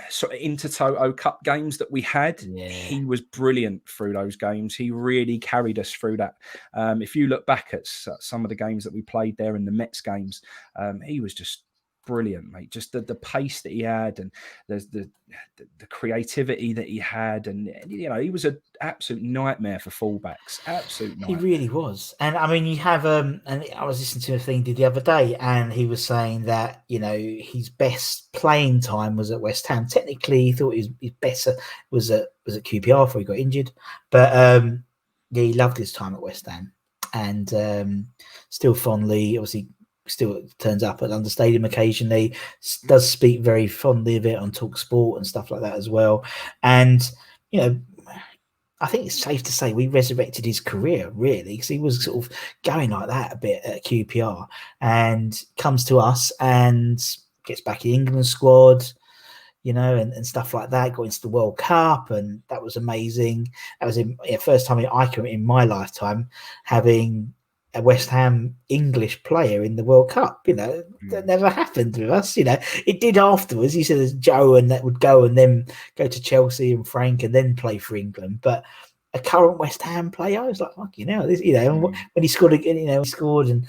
sort of Intertoto Cup games that we had, he was brilliant through those games. He really carried us through that. If you look back at some of the games that we played there in the Mets games, he was just brilliant, mate. Just the pace that he had, and the creativity that he had, and he was an absolute nightmare for fullbacks. Absolute nightmare. He really was. And I mean, you have and I was listening to a thing the other day, and he was saying that his best playing time was at West Ham. Technically, he thought his better was at QPR before he got injured, but he loved his time at West Ham, and still fondly, obviously. Still turns up at London Stadium occasionally, does speak very fondly of it on Talk Sport and stuff like that as well. And, I think it's safe to say we resurrected his career, really, because he was sort of going like that a bit at QPR, and comes to us and gets back in the England squad, and stuff like that. Got into the World Cup, and that was amazing. That was the first time I can in my lifetime having a West Ham English player in the World Cup. That never happened with us. It did afterwards. You said there's Joe, and that would go and then go to Chelsea, and Frank, and then play for England. But a current West Ham player, I was like, fuck, this, when he scored again, he scored and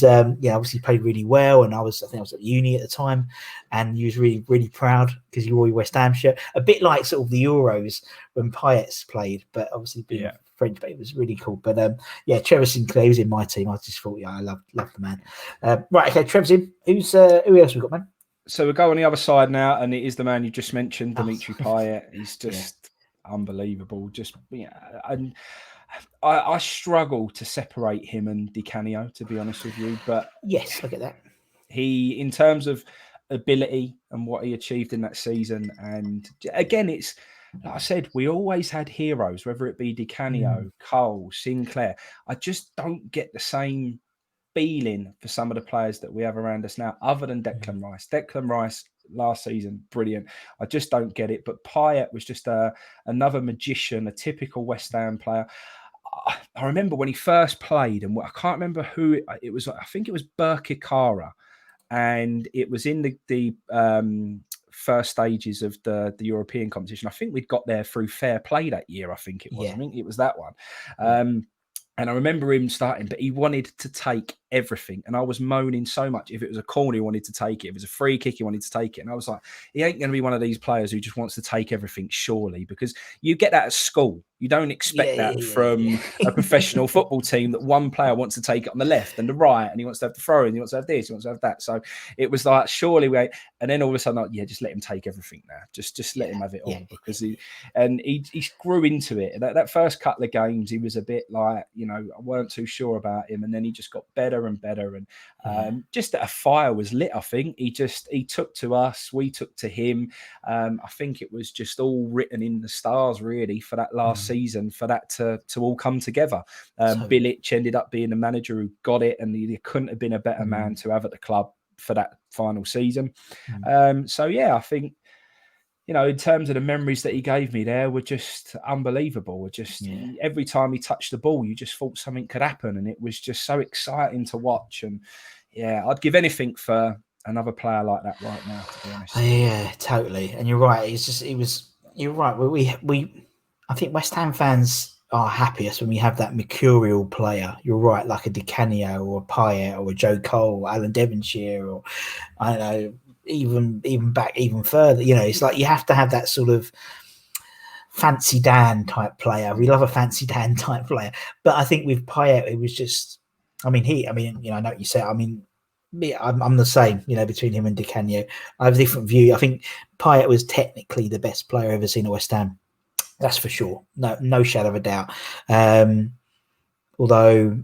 obviously played really well. And I think I was at uni at the time, and he was really, really proud because he wore your West Ham shirt, a bit like sort of the Euros when Payet played, but obviously being French, but it was really cool. But Trevor Sinclair was in my team. I just thought, I love the man. Right, okay, Trevor's in. Who else we got, man? So we'll go on the other side now, and it is the man you just mentioned, Dimitri Payet. He's just unbelievable. Just and I struggle to separate him and Di Canio, to be honest with you. But yes, I get that. He, in terms of ability and what he achieved in that season, and again, it's like I said, we always had heroes, whether it be Di Canio, Cole, Sinclair. I just don't get the same feeling for some of the players that we have around us now, other than Declan Rice. Declan Rice last season, brilliant. I just don't get it. But Payet was just another magician, a typical West Ham player. I remember when he first played, and I can't remember who it was. I think it was Berkikara, and it was in the first stages of the European competition. I think we'd got there through fair play that year. I think it was. I think it was that one. And I remember him starting, but he wanted to take everything. And I was moaning so much. If it was a corner, he wanted to take it. If it was a free kick, he wanted to take it. And I was like, he ain't going to be one of these players who just wants to take everything, surely. Because you get that at school. You don't expect that from a professional football team, that one player wants to take it on the left and the right, and he wants to have the throw in, he wants to have this, he wants to have that. So it was like, surely we. And then all of a sudden, just let him take everything now. Just let him have it all, because he grew into it. That first couple of games, he was a bit like, I weren't too sure about him, and then he just got better and better, and just that a fire was lit. I think he took to us, we took to him. I think it was just all written in the stars, really, for that last season, for that to all come together. Bilic ended up being the manager who got it, and he couldn't have been a better man to have at the club for that final season. I think you know, in terms of the memories that he gave me there were just unbelievable. Were just every time he touched the ball, you just thought something could happen, and it was just so exciting to watch. And yeah, I'd give anything for another player like that right now, to be honest. Yeah, totally. And you're right. You're right. I think West Ham fans are happiest when we have that mercurial player. You're right, like a Di Canio or a Payet or a Joe Cole, or Alan Devonshire, or I don't know, even back even further. You know, it's like you have to have that sort of fancy Dan type player. We love a fancy Dan type player, but I think with Payet, it was just. I mean, you know, I know what you said. I mean, I'm the same. You know, between him and Di Canio, I have a different view. I think Payet was technically the best player I've ever seen at West Ham. That's for sure. No shadow of a doubt. Although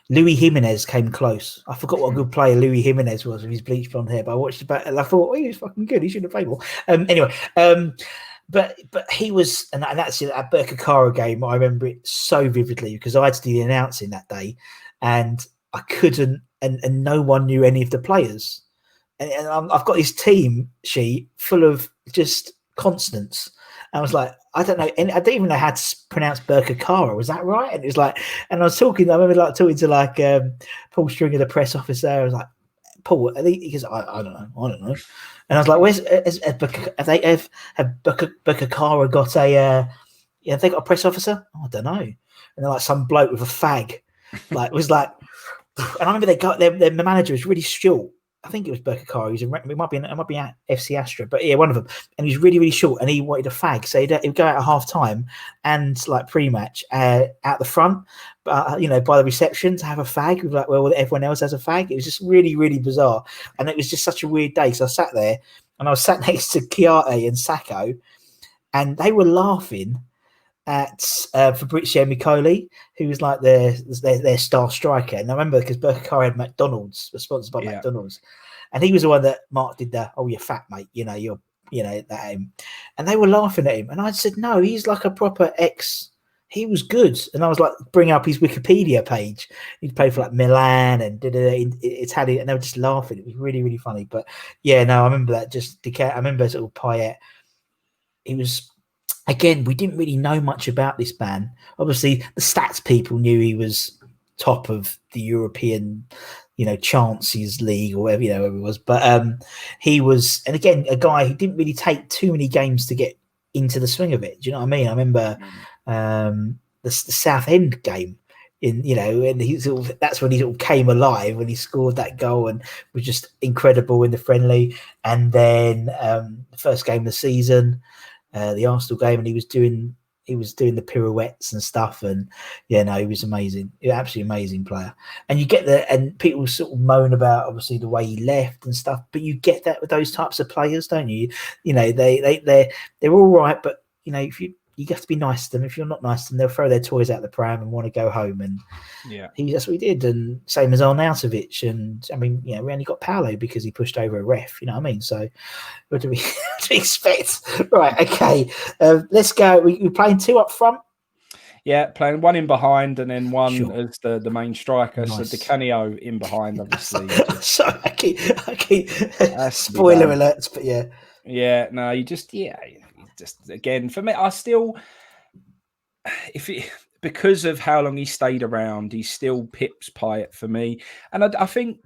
Louis Jimenez came close. I forgot what a good player Louis Jimenez was with his bleach blonde hair, but I watched it back and I thought, oh, he was fucking good. He should have played more. Anyway, but he was, and that's it, that Berkakara game. I remember it so vividly because I had to do the announcing that day, and I couldn't, and no one knew any of the players. And I've got his team sheet full of just consonants. I was like, I don't know, and I don't even know how to pronounce Berkakara. Was that right? And it was like, and I was talking. I remember like talking to like Paul Stringer, the press officer. I was like, Paul, he goes, I don't know. And I was like, where's have Berkakara got a? Have they got a press officer? Oh, I don't know. And they're like some bloke with a fag, like it was like. And I remember they got their manager was really short. I think it was Berkakara. It might be at FC Astra, but yeah, one of them. And he's really, really short, and he wanted a fag, so he'd go out at half time and like pre-match out the front, you know, by the reception to have a fag. Like, well, everyone else has a fag. It was just really, really bizarre, and it was just such a weird day. So I sat there, and I was sat next to Chiarte and Sacco, and they were laughing at Fabrizio Micoli, who was like their star striker. And I remember because Berkakara had McDonald's, was sponsored by McDonald's, and he was the one that Mark did the, oh, you're fat, mate, you know, that. And they were laughing at him, and I said, no, he's like a proper he was good. And I was like, bring up his Wikipedia page. He'd played for like Milan and Italian, and they were just laughing. It was really, really funny. But yeah, no, I remember that. I remember sort of Payet. He was. Again, we didn't really know much about this man. Obviously, the stats people knew he was top of the European, you know, chances league or whatever, you know, whatever it was. But he was, and again, a guy who didn't really take too many games to get into the swing of it. Do you know what I mean? I remember the Southend game. You know, and that's when he sort of came alive when he scored that goal and was just incredible in the friendly. And then the first game of the season. The Arsenal game, and he was doing the pirouettes and stuff, and yeah, no, he was amazing. He was an absolutely amazing player. And you get and people sort of moan about obviously the way he left and stuff, but you get that with those types of players, don't you? You know, they're all right, but you know, if you have to be nice to them. If you're not nice to them, they'll throw their toys out the pram and want to go home. And yeah, that's what he did. And same as Arnautovic. And I mean, you know, we only got Paolo because he pushed over a ref. You know what I mean? So what do we expect? Right. Okay. Let's go. We're playing two up front. Yeah, playing one in behind and then one as the main striker. Nice. So Di Canio in behind, obviously. Sorry, I keep spoiler alerts, but yeah. Yeah, no, just again, for me, I still, because of how long he stayed around, he still pips Payet for me. And I think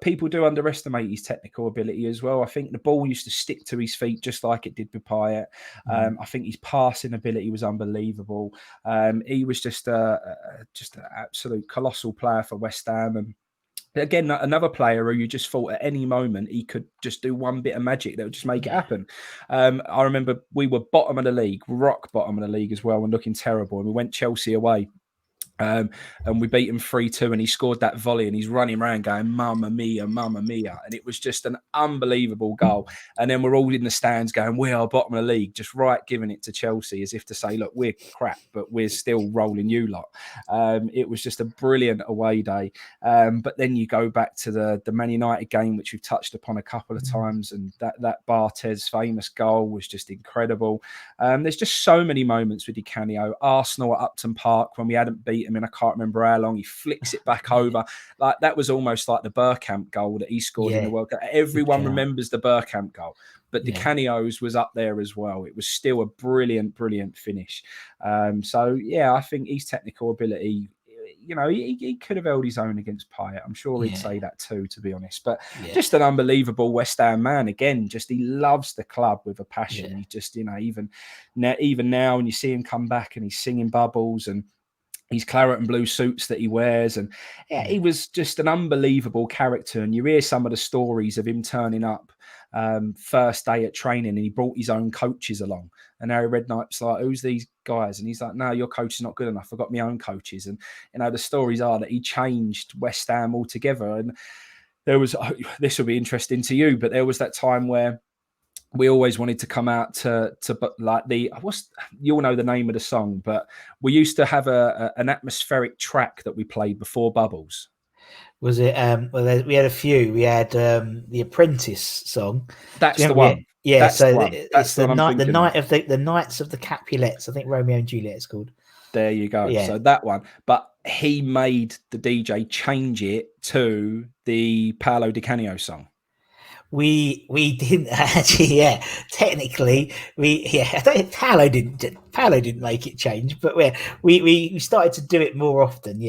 people do underestimate his technical ability as well. I think the ball used to stick to his feet just like it did with Payet. I think his passing ability was unbelievable. He was just an absolute colossal player for West Ham. And again, another player who you just thought at any moment he could just do one bit of magic that would just make it happen. I remember we were bottom of the league, rock bottom of the league as well, and looking terrible. And we went Chelsea away. And we beat him 3-2, and he scored that volley, and he's running around going, Mamma mia, Mamma mia. And it was just an unbelievable goal. And then we're all in the stands going, we are bottom of the league, just giving it to Chelsea as if to say, look, we're crap, but we're still rolling you lot. It was just a brilliant away day. But then you go back to the Man United game, which we've touched upon a couple of times, and that Barthez famous goal was just incredible. There's just so many moments with Di Canio. Arsenal at Upton Park when we hadn't beaten beat him in I can't remember how long. He flicks it back over. Like that was almost like the Bergkamp goal that he scored in the World Cup. Everyone remembers the Bergkamp goal, but Di Canio's was up there as well. It was still a brilliant finish. So yeah, I think his technical ability, you know, he could have held his own against Payet. I'm sure he'd say that too, to be honest. But just an unbelievable West Ham man. Again, just he loves the club with a passion. He just, you know, even now, and you see him come back and he's singing Bubbles and his claret and blue suits that he wears. And he was just an unbelievable character. And you hear some of the stories of him turning up first day at training and he brought his own coaches along. And Harry Redknight's like, who's these guys? And he's like, no, your coach is not good enough. I've got my own coaches. And, you know, the stories are that he changed West Ham altogether. And there was, this will be interesting to you, but there was that time where we always wanted to come out to like you'll know the name of the song, but we used to have an atmospheric track that we played before Bubbles. Was it? We had a few. We had the Apprentice song. That's the one. That's so it's the Knights of the Capulets. I think Romeo and Juliet is called. There you go. Yeah. So that one, but he made the DJ change it to the Paolo Di Canio song. We didn't actually, technically I think Paolo didn't make it change, but we started to do it more often.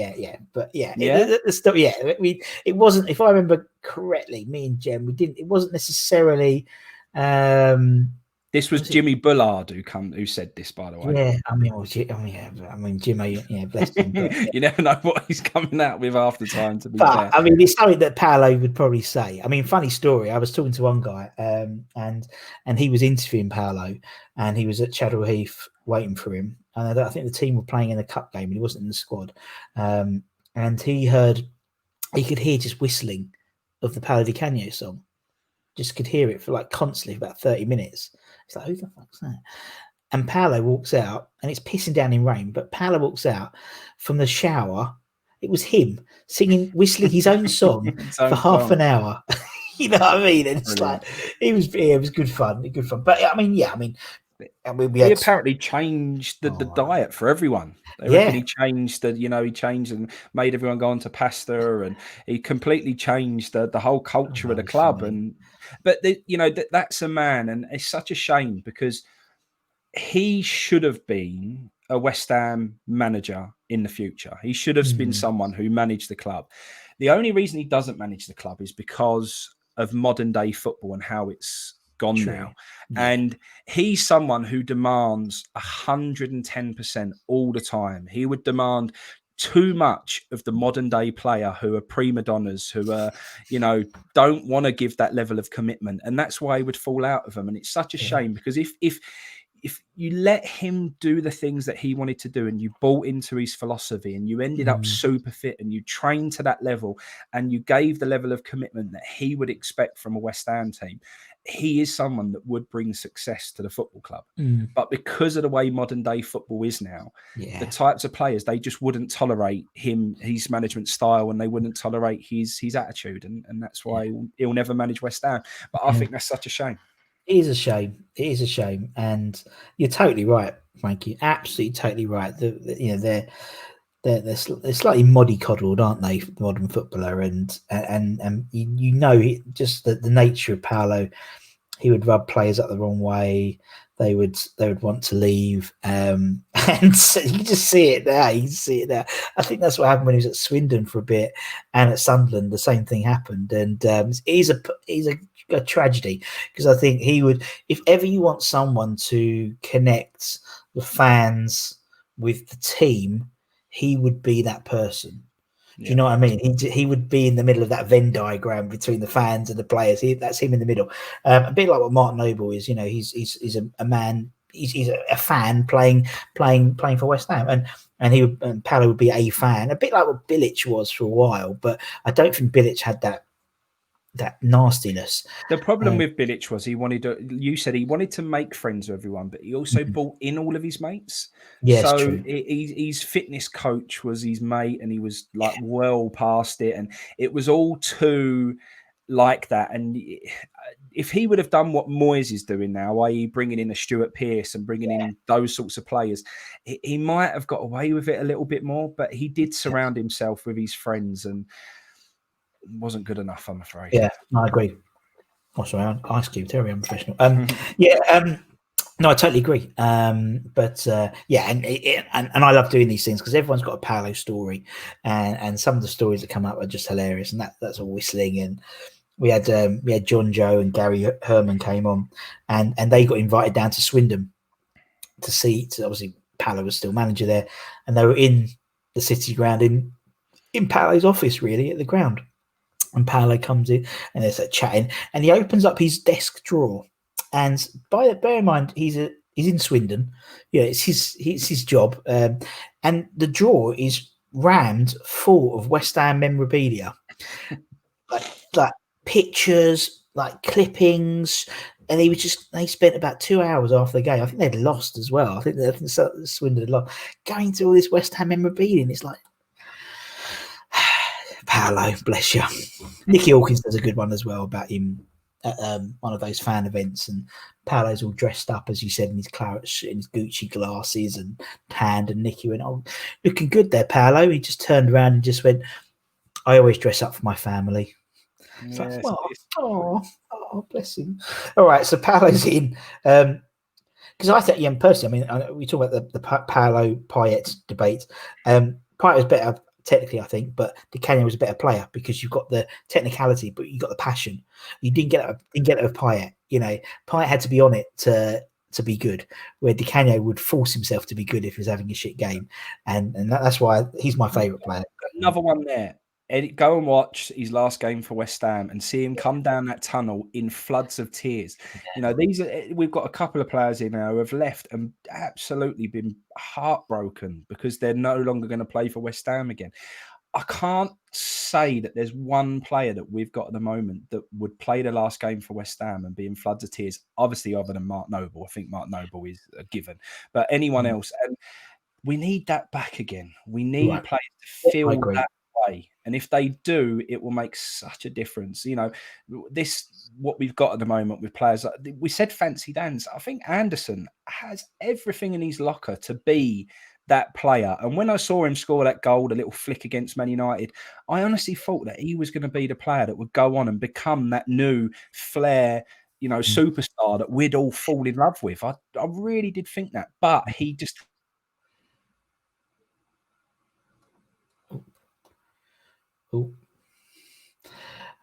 But it wasn't, if I remember correctly, me and Jem, it wasn't necessarily this was Jimmy Bullard who said this, by the way. Yeah, I mean, Jimmy, bless him. But, you never know what he's coming out with half the time, to be fair. I mean, it's something that Paolo would probably say. I mean, funny story, I was talking to one guy and he was interviewing Paolo and he was at Chadwell Heath waiting for him. And I think the team were playing in a cup game and he wasn't in the squad. And he could hear just whistling of the Paolo Di Canio song. Just could hear it for like constantly for about 30 minutes. It's like, who the fuck's that? And Paolo walks out, and it's pissing down in rain, but Paolo walks out from the shower. It was him whistling his own song for half an hour. You know what I mean? And it's like, it was good fun. But we apparently changed the diet for everyone. He changed he changed and made everyone go on to pasta, and he completely changed the whole culture of the club. Funny. But that's a man, and it's such a shame because he should have been a West Ham manager in the future. He should have been someone who managed the club. The only reason he doesn't manage the club is because of modern day football and how it's gone now. And he's someone who demands 110% all the time. He would demand too much of the modern day player who are prima donnas, who are, don't want to give that level of commitment. And that's why he would fall out of them. And it's such a shame because if you let him do the things that he wanted to do and you bought into his philosophy and you ended up super fit and you trained to that level and you gave the level of commitment that he would expect from a West Ham team, he is someone that would bring success to the football club. But because of the way modern day football is now, the types of players, they just wouldn't tolerate his management style, and they wouldn't tolerate his attitude. And that's why he'll never manage West Ham. But I think that's such a shame. It is a shame. And you're totally right, Frankie. Absolutely totally right. They're slightly mollycoddled, aren't they, the modern footballer? And just the nature of Paolo, he would rub players up the wrong way. They would want to leave, and so you just see it there. I think that's what happened when he was at Swindon for a bit, and at Sunderland the same thing happened. And he's a tragedy, because I think he would, if ever you want someone to connect the fans with the team, he would be that person. Do you know what I mean? He would be in the middle of that Venn diagram between the fans and the players. That's him in the middle. A bit like what Martin Noble is. He's a man. He's a fan playing for West Ham, and Paolo would be a fan, a bit like what Bilic was for a while. But I don't think Bilic had that nastiness. The problem with Bilic was he wanted to make friends with everyone, but he also brought in all of his mates. So his fitness coach was his mate, and he was like well past it, and it was all too like that. And if he would have done what Moyes is doing now, i.e. bringing in a Stuart Pearce and bringing in those sorts of players, he might have got away with it a little bit more, but he did surround himself with his friends and wasn't good enough, I'm afraid. Yeah, I agree. Oh, sorry, Ice Cube, very unprofessional. No, I totally agree. But yeah, and I love doing these things because everyone's got a Paolo story, and some of the stories that come up are just hilarious, and that's all whistling. And we had John Joe and Gary Herman came on, and they got invited down to Swindon to see. Obviously, Paolo was still manager there, and they were in the City ground in Paolo's office, really at the ground. And Paolo comes in and there's a chatting, and he opens up his desk drawer. And bear in mind, he's in Swindon. Yeah, it's his job. And the drawer is rammed full of West Ham memorabilia, like pictures, like clippings. And they spent about 2 hours after the game. I think they'd lost as well. I think Swindon had lost, going through all this West Ham memorabilia, and it's like, Paolo, bless you. Nicky Hawkins does a good one as well about him at one of those fan events, and Paolo's all dressed up, as you said, in his Claret and his Gucci glasses and tanned, and Nicky went, "Oh, looking good there, Paolo." He just turned around and just went, "I always dress up for my family." It's like, oh, bless him. All right, so Paolo's in. Because I think, personally, I mean, we talk about the Paolo Payet debate. Payet was better technically, I think, but Di Canio was a better player because you've got the technicality, but you got the passion. You didn't get it with Payet. Payet had to be on it to be good, where Di Canio would force himself to be good if he was having a shit game, and that's why he's my favourite player. Another one there. Go and watch his last game for West Ham and see him come down that tunnel in floods of tears. We've got a couple of players in now who have left and absolutely been heartbroken because they're no longer going to play for West Ham again. I can't say that there's one player that we've got at the moment that would play the last game for West Ham and be in floods of tears, obviously other than Mark Noble. I think Mark Noble is a given, but anyone else. And we need that back again. We need players to feel that way. And if they do, it will make such a difference. What we've got at the moment with players, we said Fancy Dan's. I think Anderson has everything in his locker to be that player. And when I saw him score that goal, the little flick against Man United, I honestly thought that he was going to be the player that would go on and become that new flair, superstar that we'd all fall in love with. I really did think that, but he just.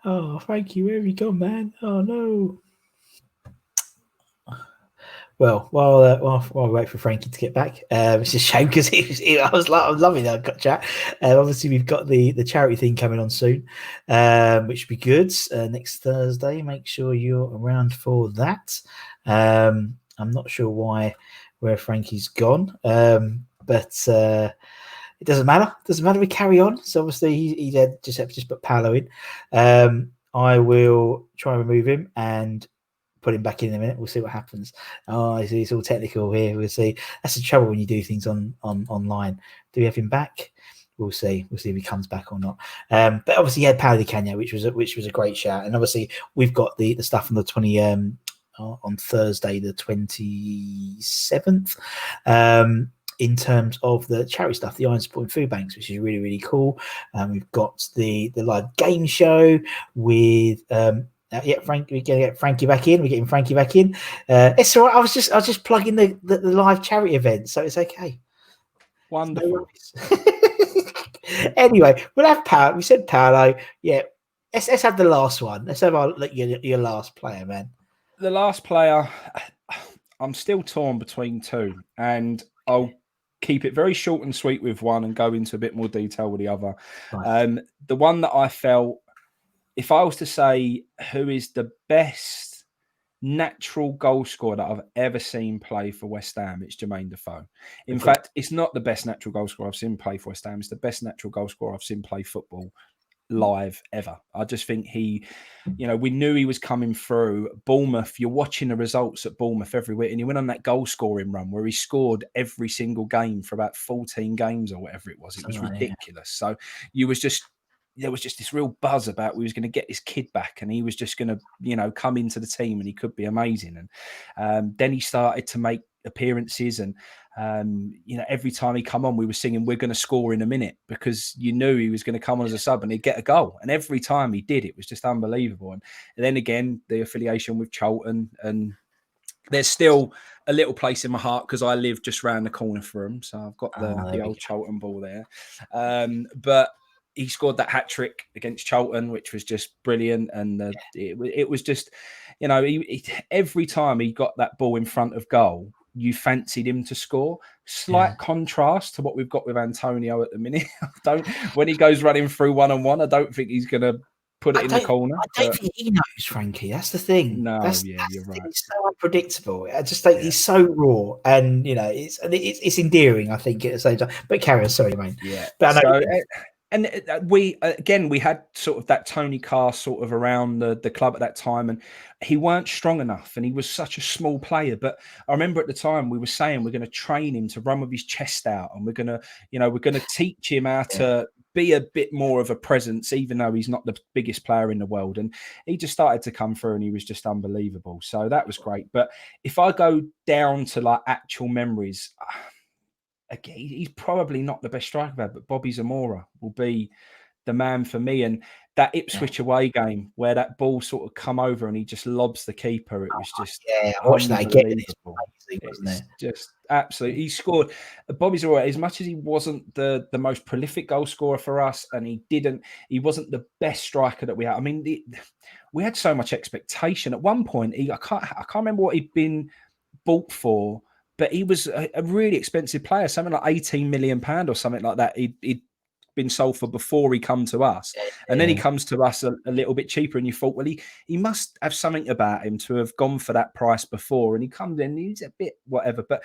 Oh, Frankie, where have you gone, man? Oh no. Well, while we wait for Frankie to get back, it's a shame because I was loving that chat. Obviously, we've got the charity thing coming on soon, which will be good next Thursday. Make sure you're around for that. I'm not sure where Frankie's gone, but it doesn't matter. Doesn't matter. We carry on. So obviously, he just put Paolo in. I will try and remove him and put him back in a minute. We'll see what happens. Oh, it's all technical here. We'll see. That's the trouble when you do things online. Do we have him back? We'll see. We'll see if he comes back or not. But obviously, he had Paolo Di Canio, which was a great shout. And obviously, we've got the stuff on the 20 on Thursday, the 27th. In terms of the charity stuff, the Iron Supporting Food Banks, which is really, really cool. We've got the live game show with Frank. We're gonna get Frankie back in. We're getting Frankie back in. It's all right. I was just plugging the live charity event, so it's okay. Wonderful. Anyway, we'll have Paolo. We said Paolo. Yeah, let's have the last one. Let's have your last player, man. The last player. I'm still torn between two, and I'll keep it very short and sweet with one and go into a bit more detail with the other. Nice. The one that I felt, if I was to say who is the best natural goal scorer that I've ever seen play for West Ham, it's Jermaine Defoe. In fact, it's not the best natural goal scorer I've seen play for West Ham. It's the best natural goal scorer I've seen play football live ever. I just think we knew he was coming through. Bournemouth, you're watching the results at Bournemouth every week, and he went on that goal scoring run where he scored every single game for about 14 games or whatever it was. It was ridiculous. So you was just there was just this real buzz about we was going to get this kid back, and he was just going to, you know, come into the team and he could be amazing. And then he started to make appearances, and you know, every time he come on, we were singing "We're going to score in a minute," because you knew he was going to come on as a sub and he'd get a goal. And every time he did, it was just unbelievable. And then again, the affiliation with Charlton, and there's still a little place in my heart because I live just round the corner from him, so I've got the old Charlton ball there. But he scored that hat trick against Charlton, which was just brilliant, and it was just, you know, every time he got that ball in front of goal, you fancied him to score. Slight contrast to what we've got with Antonio at the minute. When he goes running through 1-on-1, I don't think he's going to put it in the corner. I don't think he knows, Frankie. That's the thing. No, that's you're right. He's so unpredictable. I just think he's so raw, and you know, it's endearing, I think, at the same time. But carry on, sorry, mate. Yeah. But I know. And we had sort of that Tony Carr sort of around the club at that time, and he weren't strong enough, and he was such a small player. But I remember at the time we were saying we're going to train him to run with his chest out, and we're going to teach him how to be a bit more of a presence, even though he's not the biggest player in the world. And he just started to come through, and he was just unbelievable. So that was great. But if I go down to like actual memories, again, he's probably not the best striker ever, but Bobby Zamora will be the man for me. And that Ipswich away game where that ball sort of come over and he just lobs the keeper, it was just I watched that again. It's just absolutely. He scored. Bobby Zamora, as much as he wasn't the most prolific goal scorer for us, and he wasn't the best striker that we had. I mean, we had so much expectation. At one point, I can't remember what he'd been bought for, but he was a really expensive player, something like £18 million or something like that. He'd been sold for before he come to us. And then he comes to us a little bit cheaper, and you thought, well, he must have something about him to have gone for that price before. And he comes in, he's a bit whatever, but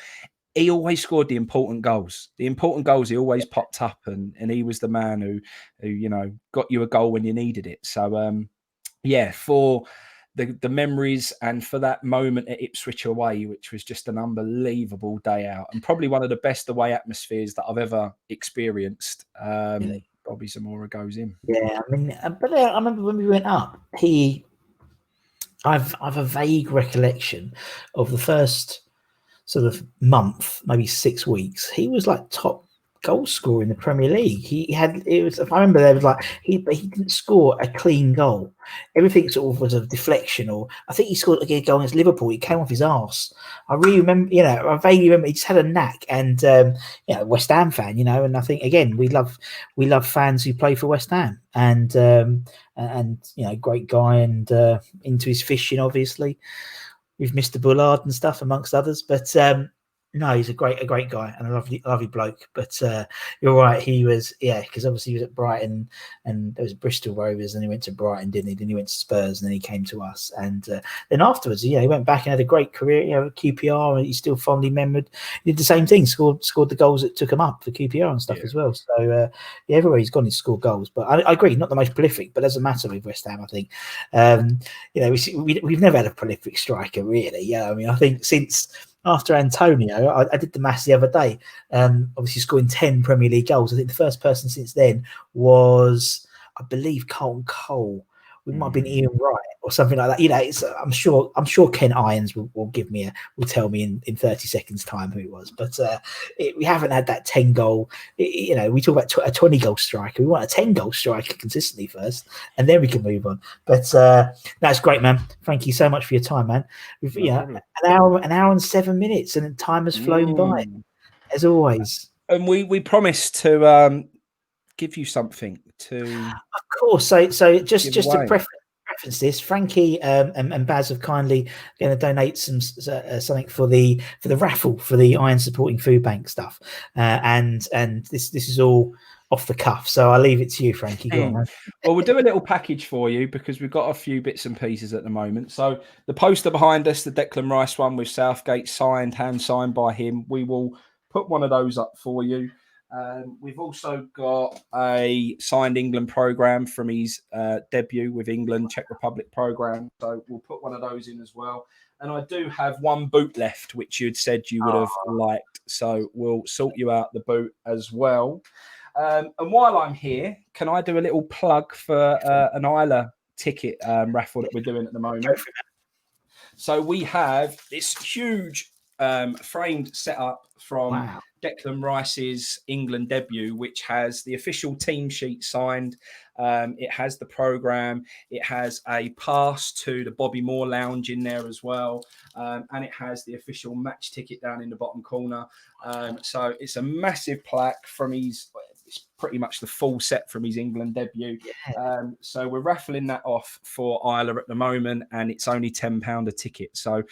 he always scored the important goals. The important goals, he always popped up, and he was the man who, you know, got you a goal when you needed it. So, for the memories and for that moment at Ipswich away, which was just an unbelievable day out and probably one of the best away atmospheres that I've ever experienced. Bobby Zamora goes in. Yeah, I mean, but I remember when we went up, I've a vague recollection of the first sort of month, maybe 6 weeks. He was like top goal scorer in the Premier League. If I remember, there was like but he didn't score a clean goal. Everything sort of was a deflection, or I think he scored a goal against Liverpool. He came off his arse. I really remember, I vaguely remember he just had a knack, and West Ham fan, and I think again we love fans who play for West Ham, and great guy, and into his fishing obviously with Mr. Bullard and stuff amongst others, but no, he's a great guy and a lovely bloke. But you're right, he was, because obviously he was at Brighton, and there was Bristol Rovers, and he went to Brighton, didn't he? Then he went to Spurs, and then he came to us, and then afterwards, he went back and had a great career, at QPR, and he's still fondly remembered. He did the same thing, scored the goals that took him up for QPR and stuff as well. So everywhere he's gone, he's scored goals. But I agree, not the most prolific, but doesn't matter with West Ham. I think we've never had a prolific striker really. I mean, I think since after Antonio, I did the maths the other day. Obviously, scoring 10 Premier League goals. I think the first person since then was, I believe, Carlton Cole. We might have been Ian Wright or something like that. I'm sure Ken Irons will tell me in 30 seconds time who it was. But we haven't had that 10 goal. We talk about a 20 goal striker. We want a 10 goal striker consistently first, and then we can move on. But that's great, man. Thank you so much for your time, man. We've an hour and 7 minutes, and time has flown by as always. And we promised to give you something to. Of course. So just to preference this, Frankie and Baz have kindly going to donate something for the raffle for the Iron Supporting Food Bank stuff, and this is all off the cuff. So I'll leave it to you, Frankie. Go on, man. Well, we'll do a little package for you because we've got a few bits and pieces at the moment. So the poster behind us, the Declan Rice one with Southgate hand signed by him, we will put one of those up for you. We've also got a signed England program from his debut with England, Czech Republic program. So we'll put one of those in as well. And I do have one boot left, which you'd said you would have liked. So we'll sort you out the boot as well. And while I'm here, can I do a little plug for an Isla ticket raffle that we're doing at the moment? So we have this huge framed setup from Declan Rice's England debut, which has the official team sheet signed. It has the programme. It has a pass to the Bobby Moore Lounge in there as well. And it has the official match ticket down in the bottom corner. So it's a massive plaque from his... It's pretty much the full set from his England debut. So we're raffling that off for Isla at the moment, and it's only £10 a ticket. So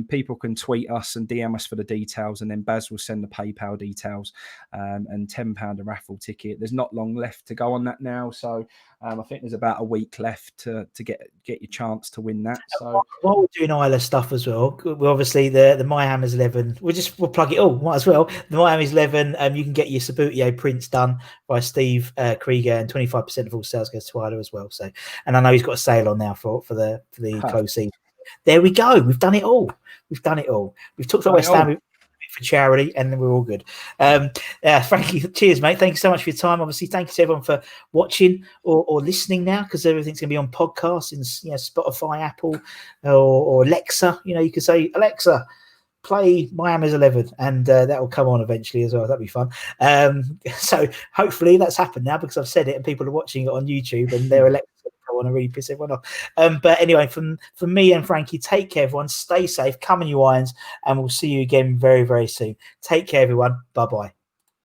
people can tweet us and DM us for the details, and then Baz will send the PayPal details, and £10 a raffle ticket. There's not long left to go on that now, so I think there's about a week left to get your chance to win that. So while we're doing Isla stuff as well, we're obviously the My Hammers 11. We'll plug it all, might as well. The My Hammers 11. You can get your Sabutio prints done by Steve Krieger, and 25% of all sales goes to Isla as well. So, and I know he's got a sale on now for the close season. There we go. We've done it all. We've talked about West Ham for charity, and then we're all good. Frankie, cheers, mate. Thank you so much for your time. Obviously, thank you to everyone for watching or listening now, because everything's going to be on podcasts in Spotify, Apple, or Alexa. You could say, Alexa, play Miami's 11, and that will come on eventually as well. That'd be fun. So hopefully that's happened now, because I've said it and people are watching it on YouTube, and they're Alexa. I want to really piss everyone off. But anyway, from me and Frankie, take care, everyone. Stay safe, come in your irons, and we'll see you again very, very soon. Take care, everyone. Bye-bye.